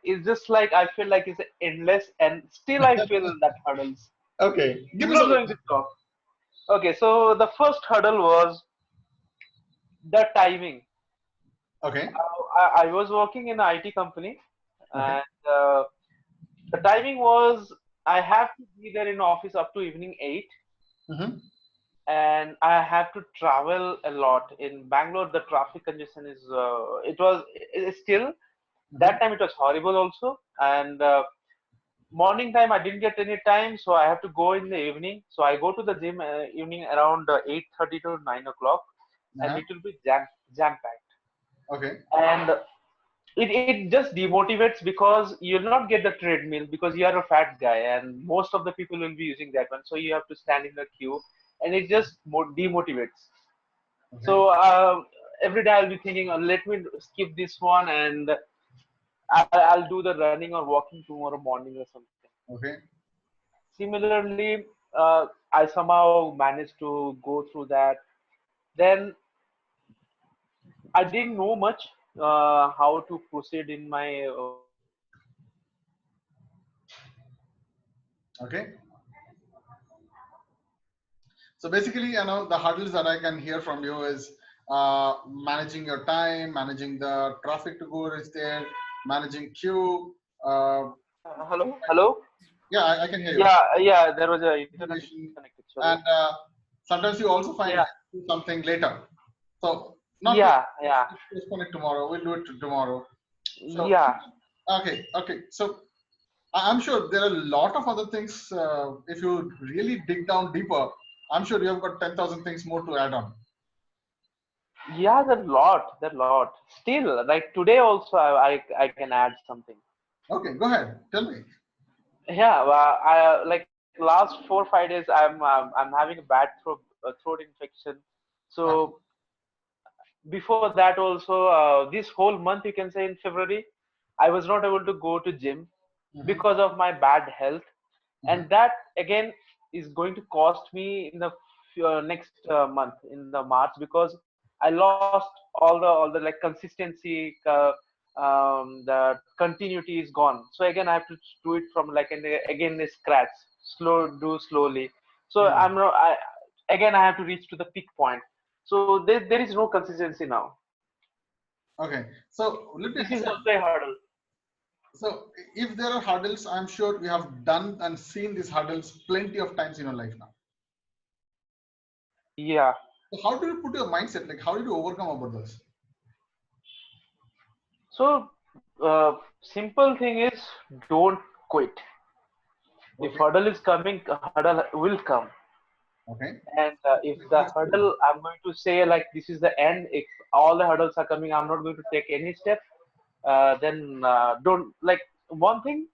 S2: It's just like I feel like it's endless, and still I feel that hurdles.
S1: Okay, give
S2: It's
S1: me
S2: not
S1: some.
S2: going to stop. Okay, so the first hurdle was the timing.
S1: Okay,
S2: I was working in an IT company,
S1: okay.
S2: and the timing was I have to be there in office up to evening 8,
S1: Mm-hmm.
S2: and I have to travel a lot. In Bangalore, the traffic congestion is it is still
S1: Mm-hmm.
S2: that time it was horrible also, and morning time I didn't get any time, so I have to go in the evening. So I go to the gym evening around 8:30 to 9 o'clock, and
S1: Uh-huh.
S2: it will be jam packed,
S1: Okay,
S2: and it just demotivates because you'll not get the treadmill because you are a fat guy, and most of the people will be using that one. So you have to stand in the queue, and it just demotivates.
S1: okay,
S2: So every day I'll be thinking, let me skip this one, and I'll do the running or walking tomorrow morning or something.
S1: okay,
S2: Similarly, I somehow managed to go through that. Then I didn't know much how to proceed in my
S1: okay. So basically, the hurdles that I can hear from you is managing your time, managing the traffic to go is there, managing queue.
S2: hello, hello.
S1: Yeah, I can hear you.
S2: Yeah. There was a internet
S1: Motivation,
S2: disconnected. Sorry.
S1: and sometimes you also find
S2: Yeah,
S1: do something later. So not to
S2: yeah.
S1: postpone it tomorrow. We'll do it tomorrow. So
S2: Yeah.
S1: Okay, okay. So I'm sure there are a lot of other things. If you really dig down deeper, I'm sure you have got 10,000 things more to add on.
S2: Yeah, there's a lot. There's a lot. Still, like today also, I can add something.
S1: Okay, go ahead. Tell me.
S2: Yeah, well, I like last 4 5 days. I'm having a bad throat infection.
S1: Okay.
S2: So before that also, this whole month you can say in February, I was not able to go to gym
S1: Mm-hmm.
S2: because of my bad health,
S1: Mm-hmm.
S2: and that again is going to cost me in the next month in the March, because I lost all the like consistency, the continuity is gone. So again I have to do it from like again a scratch, do slowly. So
S1: Mm.
S2: again I have to reach to the peak point. So there is no consistency now.
S1: Okay. So
S2: So
S1: let me
S2: this is
S1: ask you.
S2: also a hurdle.
S1: So if there are hurdles, I'm sure we have done and seen these hurdles plenty of times in your life now.
S2: Yeah.
S1: So how do you put your mindset? Like how did you overcome about this?
S2: So simple thing is, don't quit. If
S1: Okay.
S2: hurdle is coming, hurdle will come.
S1: Okay.
S2: And if
S1: Like,
S2: the
S1: let's do it.
S2: hurdle, I'm going to say like this is the end. If all the hurdles are coming, I'm not going to take any step. Then don't like one thing.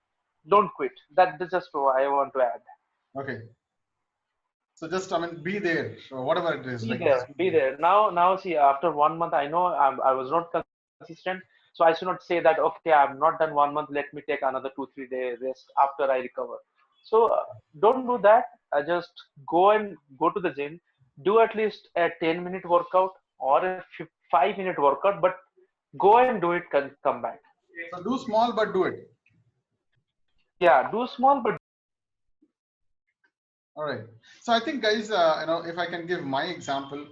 S2: Don't quit. That's just what I want to add.
S1: Okay. So just I mean be there. So whatever it is,
S2: Be
S1: like
S2: there.
S1: just be
S2: Be
S1: there.
S2: there. Now see. After 1 month, I know I was not consistent. So I should not say that okay, I'm not done 1 month. Let me take another 2 3 day rest after I recover. So don't do that. Just go and go to the gym. Do at least a 10-minute workout or a 5-minute workout, but go and do it. Come back.
S1: So do small but do it.
S2: Yeah, do small, but
S1: All right. So I think, guys, if I can give my example,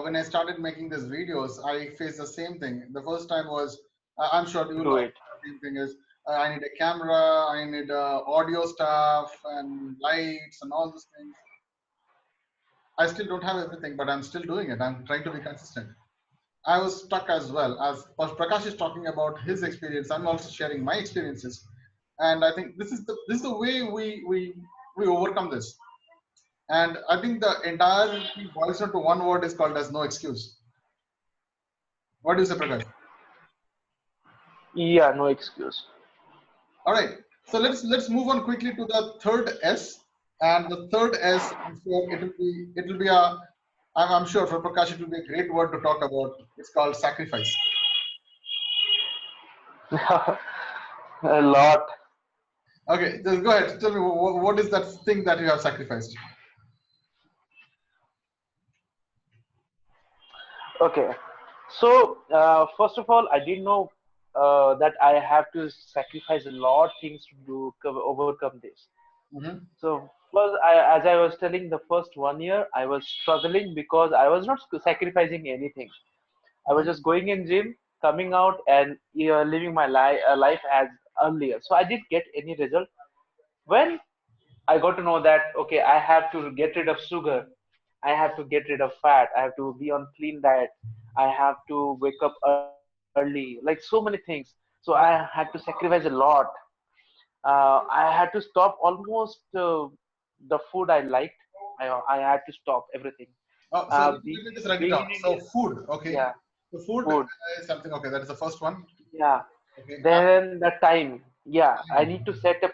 S1: when I started making these videos, I faced the same thing. The first time was, I'm sure you will
S2: do
S1: also
S2: it.
S1: have the same thing is, I need a camera, I need audio stuff and lights and all those things. I still don't have everything, but I'm still doing it. I'm trying to be consistent. I was stuck as well. As Prakash is talking about his experience, I'm also sharing my experiences, and I think this is the way we overcome this. And I think the entire thing boils down to one word is called as no excuse. What do you say, Prakash?
S2: Yeah, no excuse.
S1: All right. So let's move on quickly to the third S. And the third S, I'm sure it will be a I'm sure for Prakash it will be a great word to talk about. It's called sacrifice.
S2: A lot.
S1: Okay, just go ahead. Tell me what is that thing that you have sacrificed?
S2: Okay. So, first of all, I didn't know that I have to sacrifice a lot of things to overcome this.
S1: Mm-hmm.
S2: So, first, as I was telling, the first 1 year, I was struggling because I was not sacrificing anything. I was
S1: Mm-hmm.
S2: just going in gym, coming out, and living my life as earlier. So, I didn't get any result. When I got to know that okay, I have to get rid of sugar, I have to get rid of fat, I have to be on clean diet, I have to wake up early, like so many things. So I had to sacrifice a lot. I had to stop almost the food I liked. I had to stop everything.
S1: Oh, so let
S2: Be,
S1: me just write it
S2: being
S1: down.
S2: in
S1: So
S2: India,
S1: food, okay.
S2: yeah,
S1: So food
S2: food,
S1: is something. Okay, that is the first one.
S2: yeah.
S1: Okay,
S2: Then the time, yeah, I
S1: time.
S2: need to set a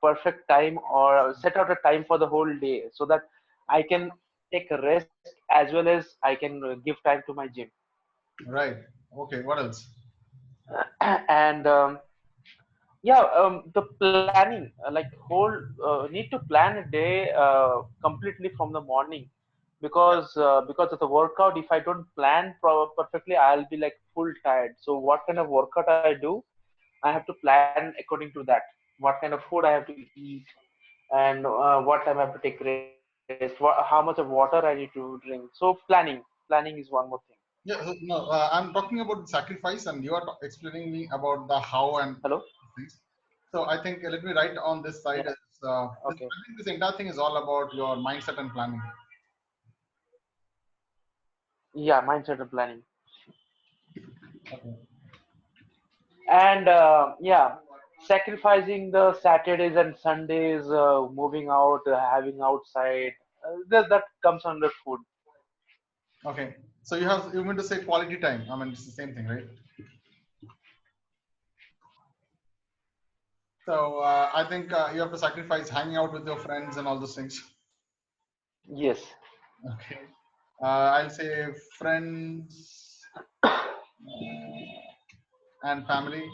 S2: perfect time or set out a time for the whole day so that I can take a rest as well as I can give time to my gym.
S1: Right. Okay. What else?
S2: And yeah, the planning, like whole need to plan a day completely from the morning, because of the workout. If I don't plan perfectly, I'll be like full tired. So what kind of workout I do, I have to plan according to that. What kind of food I have to eat, and what time I have to take rest. How much of water I need to drink. So planning is one more thing.
S1: Yeah. No, I'm talking about sacrifice, and you are explaining me about the how and
S2: Hello.
S1: things. So I think let me write on this side.
S2: Yeah.
S1: Is,
S2: Okay.
S1: I think this entire thing is all about your mindset and planning.
S2: Yeah, mindset and planning.
S1: Okay.
S2: And yeah, sacrificing the Saturdays and Sundays, moving out, having outside, that comes under food.
S1: Okay. So you meant to say quality time. I mean, it's the same thing, right? So I think you have to sacrifice hanging out with your friends and all those things.
S2: Yes.
S1: Okay. I'll say friends and family.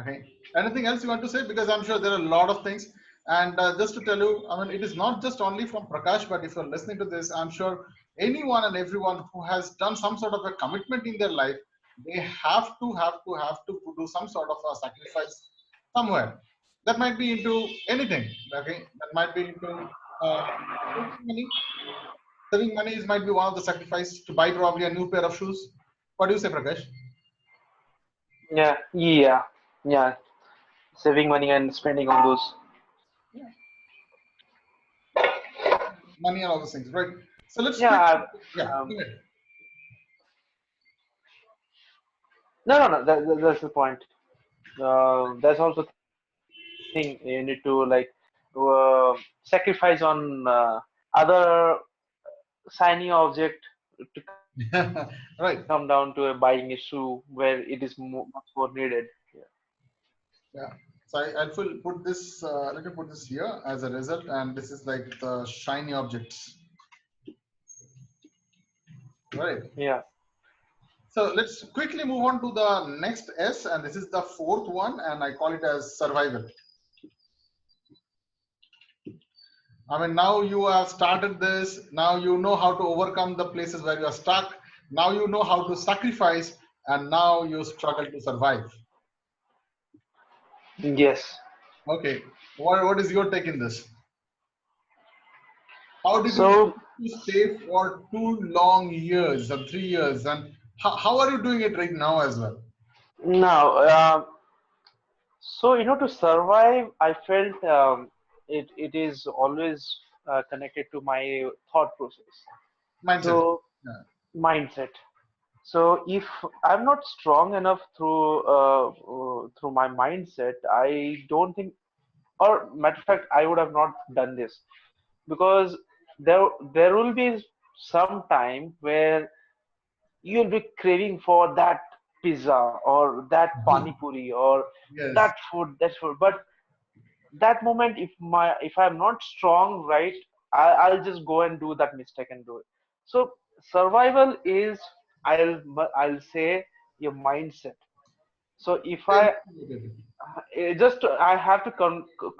S1: Okay. Anything else you want to say? Because I'm sure there are a lot of things. And just to tell you, I mean, it is not just only from Prakash, but if you're listening to this, I'm sure anyone and everyone who has done some sort of a commitment in their life, they have to do some sort of a sacrifice somewhere. That might be into anything. Okay. That might be into uh, saving money. Saving money is might be one of the sacrifice to buy probably a new pair of shoes. What do you say, Prakash?
S2: Yeah. Yeah. Yeah. Saving money and spending on those.
S1: Yeah. Money and all those things, right? So let's quick.
S2: Yeah.
S1: Yeah.
S2: Um,
S1: Go ahead.
S2: no, no, no. That's the point. There's also thing you need to like sacrifice on other shiny object to
S1: Right.
S2: come down to buying a shoe where it is much more needed. Yeah.
S1: Yeah. So I'll put this. Let me put this here as a result, and this is like the shiny objects, right?
S2: Yeah.
S1: So let's quickly move on to the next S, and this is the fourth one, and I call it as survival. I mean, now you have started this. Now you know how to overcome the places where you are stuck. Now you know how to sacrifice, and now you struggle to survive.
S2: Yes.
S1: Okay. What is your take in this? How did you
S2: So
S1: stay for 2 long years or 3 years? And how are you doing it right now as well?
S2: now, so to survive, I felt it is always connected to my thought process.
S1: Mindset.
S2: So
S1: Yeah.
S2: mindset. So if I'm not strong enough through my mindset, I don't think, or matter of fact, I would have not done this because there will be some time where you'll be craving for that pizza or that pani puri or
S1: Yes.
S2: that food. But that moment, if I'm not strong, right, I'll just go and do that mistake and do it. So survival is, I'll say, your mindset. So if I have to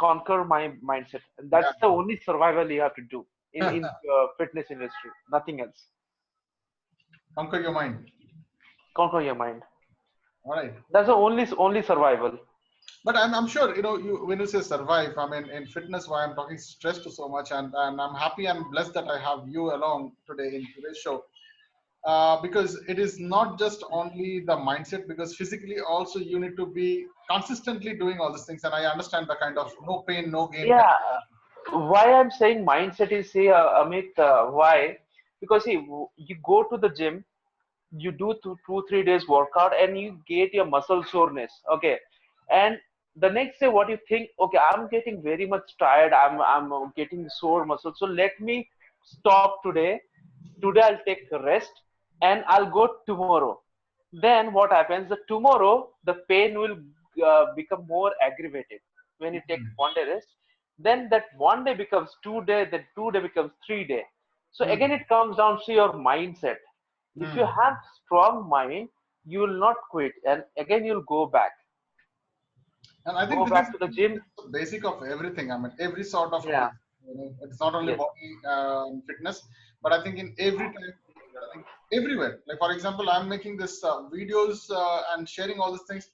S2: conquer my mindset, and
S1: Yeah.
S2: that's the only survival you have to do in fitness industry. Nothing else.
S1: Conquer your mind.
S2: Conquer your mind.
S1: All right.
S2: That's the only survival.
S1: But I'm sure, you when you say survive, I mean, in fitness, why I'm talking stress to so much, and I'm happy and blessed that I have you along today in today's show. Because it is not just only the mindset, because physically also you need to be consistently doing all these things. And I understand the kind of no pain, no gain kind
S2: Yeah.
S1: of.
S2: Why I'm saying mindset is, see, Amit, why? Because see, you go to the gym, you do 2 3 days workout, and you get your muscle soreness. Okay, and the next day, what you think? Okay, I'm getting very much tired. I'm getting sore muscle. So let me stop today. Today I'll take a rest, and I'll go tomorrow. Then what happens? The tomorrow the pain will become more aggravated when you take one day rest. Then that one day becomes 2 day. Then 2 day becomes 3 day. So
S1: Hmm.
S2: again, it comes down to your mindset. If you
S1: Hmm.
S2: have strong mind, you will not quit, and again you'll
S1: And I think
S2: go
S1: this is
S2: back to the gym.
S1: the basic of everything. I mean, every sort of health.
S2: Yeah.
S1: It's not only
S2: Yes.
S1: body fitness, but I think in every time, I think everywhere. Like for example, I'm making this videos and sharing all these things.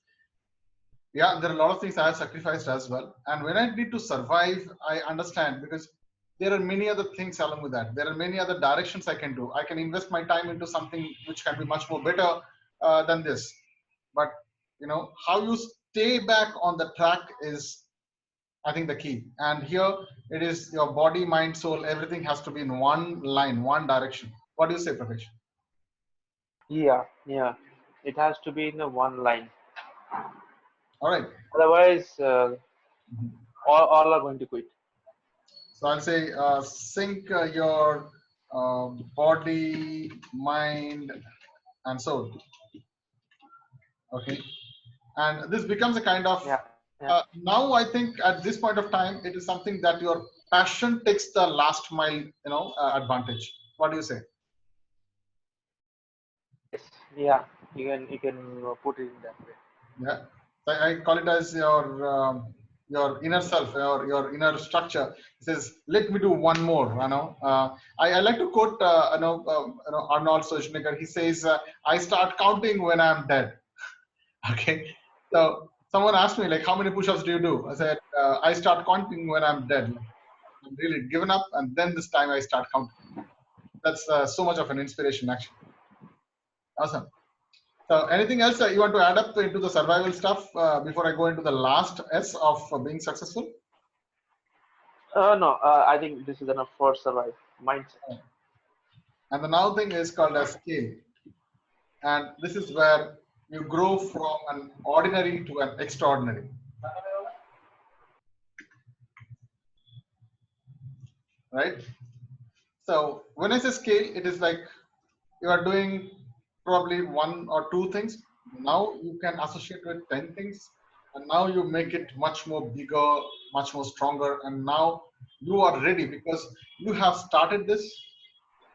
S1: Yeah, there are a lot of things I have sacrificed as well. And when I need to survive, I understand because there are many other things along with that. There are many other directions I can do. I can invest my time into something which can be much more better than this. But how you stay back on the track is, I think, the key. And here it is your body, mind, soul, everything has to be in one line, one direction. What do you say, Prakash?
S2: Yeah, yeah. It has to be in a one line.
S1: All right.
S2: Otherwise,
S1: Mhm.
S2: all are going to quit.
S1: So I'll say sync your body, mind, and soul. Okay. And this becomes a kind of
S2: Yeah, yeah.
S1: now I think at this point of time it is something that your passion takes the last mile, advantage. What do you say?
S2: Yes, yeah. You can put it in that way.
S1: Yeah, so I call it as your inner self, your inner structure. It says, let me do one more, I like to quote Arnold Schwarzenegger. He says, I start counting when I'm dead. Okay. So someone asked me, like, how many push-ups do you do? I said, I start counting when I'm dead. Like, I'm really given up, and then this time I start counting. That's so much of an inspiration, actually. Awesome. So anything else you want to add up into the survival stuff before I go into the last S of being successful?
S2: No, I think this is enough for survive mindset.
S1: And the now thing is called as scale. And this is where you grow from an ordinary to an extraordinary, right? So when I say scale, it is like you are doing probably one or two things. Now you can associate with 10 things. And now you make it much more bigger, much more stronger. And now you are ready because you have started this.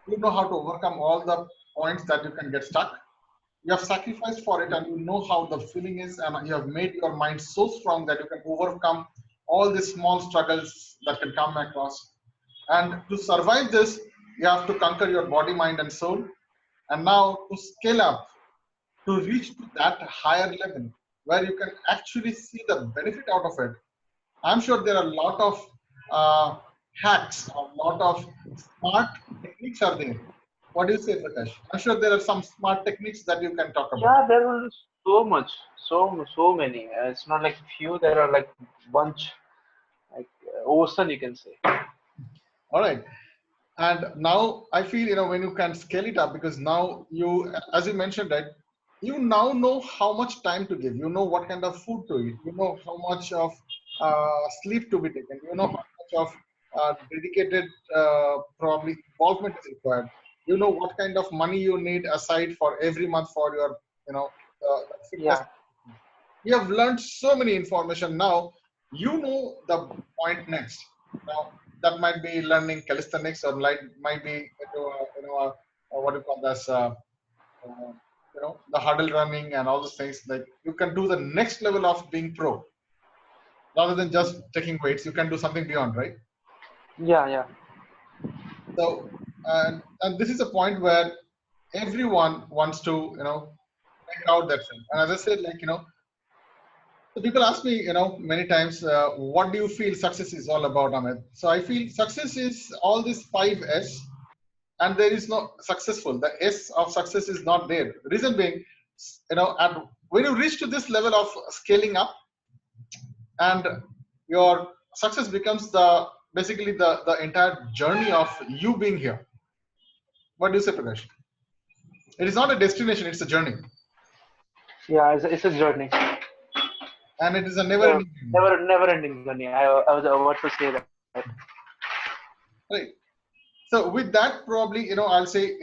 S1: You know how to overcome all the points that you can get stuck. You have sacrificed for it and you know how the feeling is, and you have made your mind so strong that you can overcome all these small struggles that can come across. And to survive this, you have to conquer your body, mind, and soul. And now to scale up, to reach to that higher level where you can actually see the benefit out of it. I'm sure there are a lot of uh, hacks, a lot of smart techniques are there. What do you say, Prakash? I'm sure there are some smart techniques that you can talk about.
S2: Yeah, there will be so much, so many. It's not like few. There are like bunch, like ocean you can say.
S1: All right. And now I feel, when you can scale it up, because now you, as you mentioned, right, you now know how much time to give. You know what kind of food to eat. You know how much of sleep to be taken. You know how much of dedicated probably involvement is required. You know what kind of money you need aside for every month for your, the fitness.
S2: Yeah,
S1: You have learned so many information. Now you know the point next. Now that might be learning calisthenics, or might be what do you call this, the hurdle running and all those things. Like, you can do the next level of being pro rather than just taking weights. You can do something beyond, right?
S2: yeah, yeah,
S1: So and this is a point where everyone wants to make out that thing. And as I said, like, so people ask me, many times, what do you feel success is all about, Amit? So I feel success is all these five S, and there is no successful. The S of success is not there. Reason being, when you reach to this level of scaling up, and your success becomes the basically the entire journey of you being here. What do you say, Prakash? It is not a destination; it's a journey,
S2: yeah. It's a journey.
S1: and it is a
S2: It's a
S1: never-ending journey.
S2: never ending journey. I was about to say that.
S1: Right. So with that, probably, I'll say,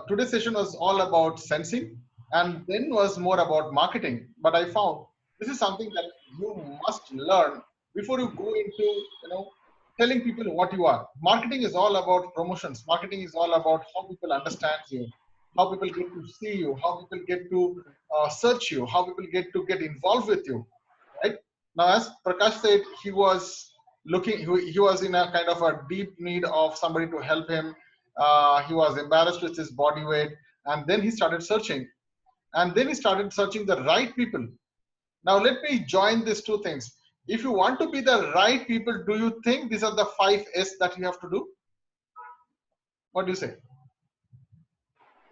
S1: today's session was all about sensing, and then was more about marketing. But I found this is something that you must learn before you go into, telling people what you are. Marketing is all about promotions. Marketing is all about how people understand you, how people get to see you, how people get to search you, how people get involved with you, right? Now, as Prakash said, he was looking, he was in a kind of a deep need of somebody to help him. He was embarrassed with his body weight, and then he started searching, and then he started searching the right people. Now, let me join these two things. If you want to be the right people, do you think these are the five S that you have to do? What do you say?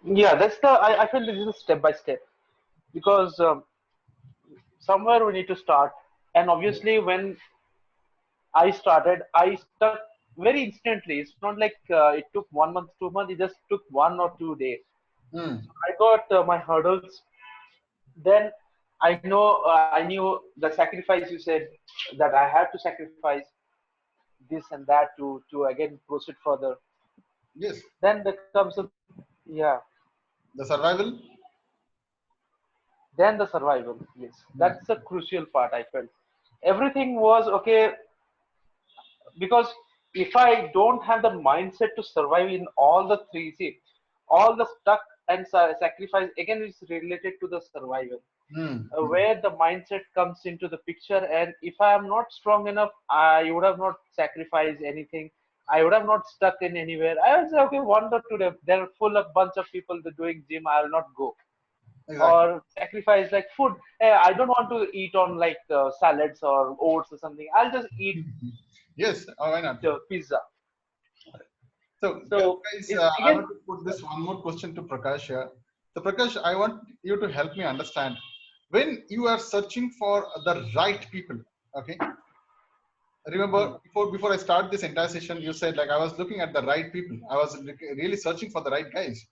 S2: Yeah, that's the. I feel this is step by step because somewhere we need to start. And obviously, when I started, I stuck very instantly. It's not like it took 1 month, 2 months. It just took 1 or 2 days.
S1: Mm.
S2: I got my hurdles. Then I knew the sacrifice you said that I had to sacrifice this and that to again proceed further.
S1: Yes.
S2: Then there comes a yeah.
S1: The survival.
S2: Then the survival. Yes,
S1: Mm.
S2: that's the crucial part. I felt everything was okay because if I don't have the mindset to survive in all the three, see, all the stuck and sacrifice again is related to the survival,
S1: Mm.
S2: where the mindset comes into the picture. And if I am not strong enough, I would have not sacrificed anything. I would have not stuck in anywhere. I would say, okay, wonder today they're full of bunch of people that doing gym. I'll not go
S1: Exactly.
S2: or sacrifice like food. I don't want to eat on like salads or oats or something. I'll just eat
S1: Yes. Why not?
S2: pizza.
S1: So,
S2: So
S1: guys,
S2: it's
S1: I
S2: again,
S1: want to put this one more question to Prakash here. So, Prakash, I want you to help me understand when you are searching for the right people. Okay. Remember,
S2: hmm,
S1: before I start this entire session, you said like I was looking at the right people. I was really searching for the right guys.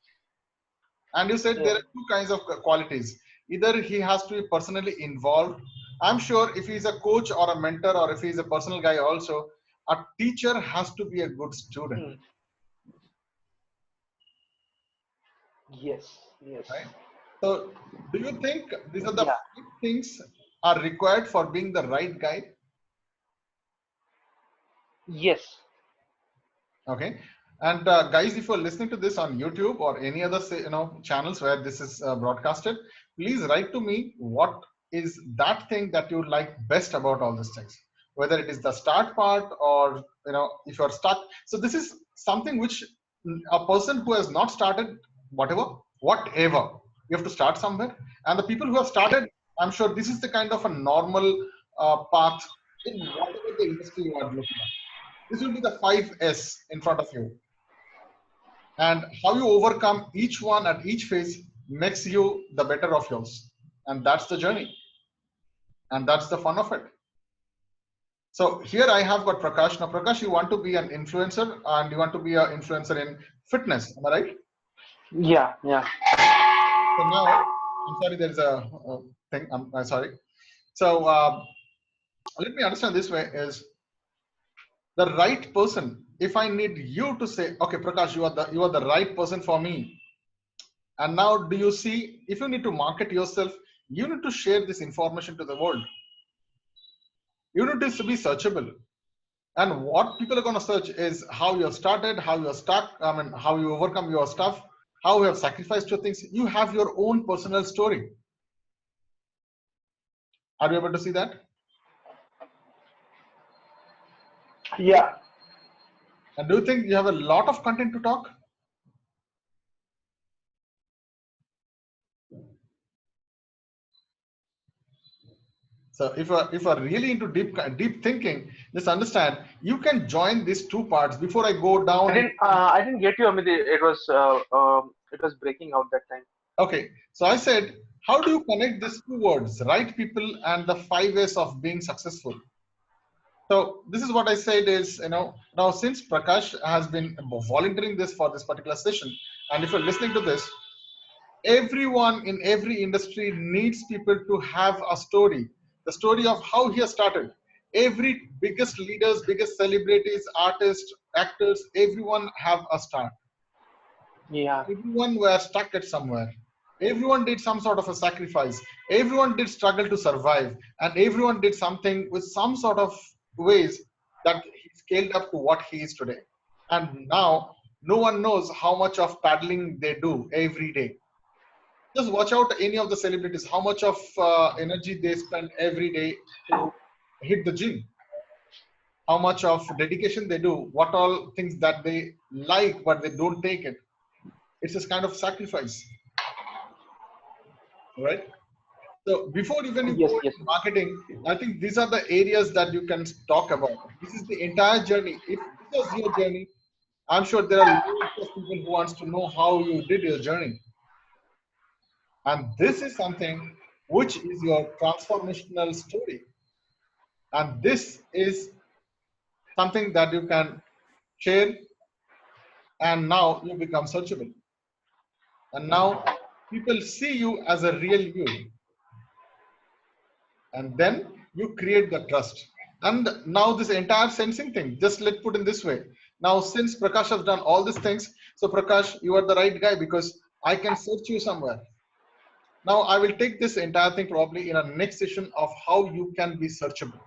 S1: And you said there
S2: yeah,
S1: are two kinds of qualities. Either he has to be personally involved. I'm sure if he's a coach or a mentor or if he's a personal guy also, a teacher has to be a good student,
S2: hmm, yes, yes,
S1: right? So do you think these are the
S2: yeah,
S1: five things are required for being the right guy?
S2: yes,
S1: Okay. And guys, if you're listening to this on YouTube or any other channels where this is broadcasted, please write to me what is that thing that you like best about all these things. Whether it is the start part or if you're stuck. So this is something which a person who has not started whatever you have to start somewhere. And the people who have started, I'm sure this is the kind of a normal path in whatever the industry you are looking at. This will be the 5S in front of you. And how you overcome each one at each phase makes you the better of yours. And that's the journey. And that's the fun of it. So here I have got Prakash. Now, Prakash, you want to be an influencer and you want to be an influencer in fitness. Am I right?
S2: yeah, yeah,
S1: So now, I'm sorry, there's a thing. I'm sorry. So let me understand this way is the right person. If I need you to say, okay, Prakash, you are the right person for me. And now, do you see, if you need to market yourself, you need to share this information to the world. You need to be searchable. And what people are going to search is how you have started, how you are stuck, I mean, how you overcome your stuff, how you have sacrificed your things. You have your own personal story. Are you able to see that?
S2: yeah,
S1: And do you think you have a lot of content to talk? So if you're really into deep thinking, just understand you can join these two parts before I go down in.
S2: I didn't get you. I mean, it was breaking out that time.
S1: Okay, so I said, how do you connect these two words, right people and the 5 ways of being successful? So this is what I said is, now since Prakash has been volunteering this for this particular session, and if you're listening to this, everyone in every industry needs people to have a story, the story of how he has started. Every biggest leaders, biggest celebrities, artists, actors, everyone have a start.
S2: Yeah,
S1: Everyone were stuck at somewhere. Everyone did some sort of a sacrifice. Everyone did struggle to survive, and everyone did something with some sort of ways that he scaled up to what he is today. And now no one knows how much of paddling they do every day. Just watch out any of the celebrities, how much of energy they spend every day to hit the gym, how much of dedication they do, what all things that they like but they don't take it. It's this kind of sacrifice, right? So before even you
S2: yes,
S1: go
S2: yes,
S1: into marketing, I think these are the areas that you can talk about. This is the entire journey. If this was your journey, I'm sure there are loads of people who wants to know how you did your journey. And this is something which is your transformational story. And this is something that you can share and now you become searchable. And now people see you as a real you. And then you create the trust. And now this entire sensing thing, just let's put in this way. Now, since Prakash has done all these things, so Prakash, you are the right guy because I can search you somewhere. Now, I will take this entire thing probably in a next session of how you can be searchable.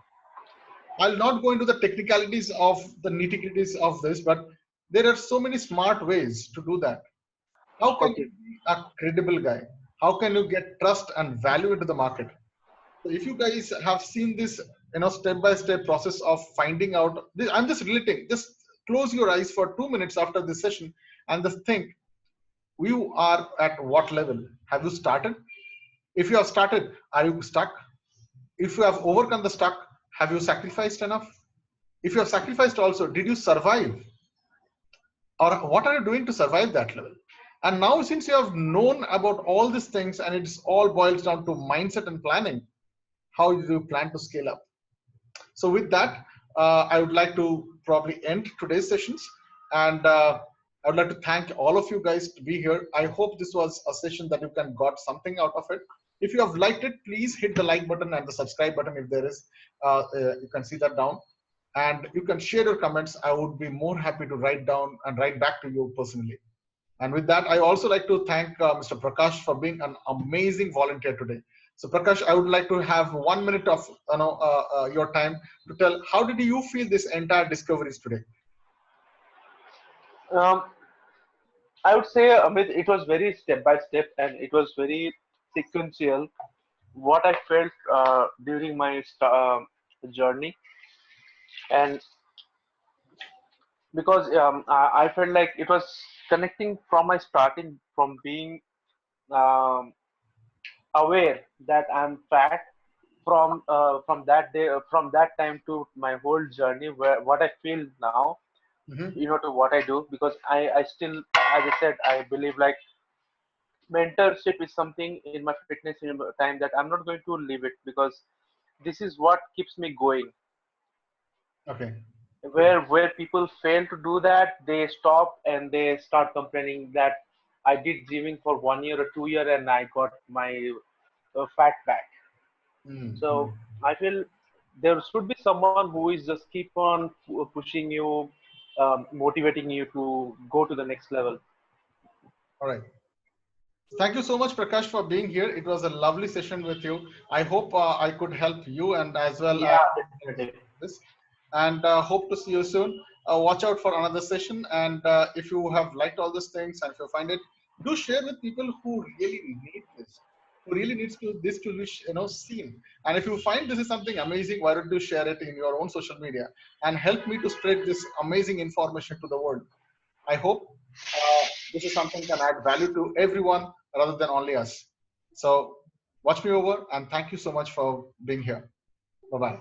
S1: I'll not go into the technicalities of the nitty-gritties of this, but there are so many smart ways to do that. How can you
S2: Okay.
S1: be a credible guy? How can you get trust and value into the market? So if you guys have seen this, step-by-step process of finding out, I'm just relating, just close your eyes for 2 minutes after this session and just think, you are at what level? Have you started? If you have started, are you stuck? If you have overcome the stuck, have you sacrificed enough? If you have sacrificed also, did you survive? Or what are you doing to survive that level? And now since you have known about all these things and it's all boils down to mindset and planning, how do you plan to scale up? So with that, I would like to probably end today's sessions. And I would like to thank all of you guys to be here. I hope this was a session that you can got something out of it. If you have liked it, please hit the like button and the subscribe button if there is. You can see that down. And you can share your comments. I would be more happy to write down and write back to you personally. And with that, I also like to thank Mr. Prakash for being an amazing volunteer today. So Prakash, I would like to have 1 minute of your time to tell how did you feel this entire discoveries today?
S2: Um, I would say, Amit, it was very step by step and it was very sequential. What I felt during my journey, and because I felt like it was connecting from my starting, from being um, aware that I'm fat, from that day, from that time to my whole journey, where what I feel now,
S1: Mm-hmm.
S2: to what I do, because I still, as I said, I believe like mentorship is something in my fitness time that I'm not going to leave it, because this is what keeps me going.
S1: Okay. Great.
S2: Where people fail to do that, they stop and they start complaining that I did gymming for 1 year or 2 year and I got my fat back.
S1: Mm-hmm.
S2: So I feel there should be someone who is just keep on pushing you, motivating you to go to the next level.
S1: All right. Thank you so much, Prakash, for being here. It was a lovely session with you. I hope I could help you and as well
S2: Yeah,
S1: as
S2: definitely.
S1: this. And hope to see you soon. Watch out for another session. And if you have liked all these things and if you find it, do share with people who really need this, who really needs to this to be seen. And if you find this is something amazing, why don't you share it in your own social media and help me to spread this amazing information to the world. I hope this is something can add value to everyone rather than only us. So watch me over and thank you so much for being here. Bye bye.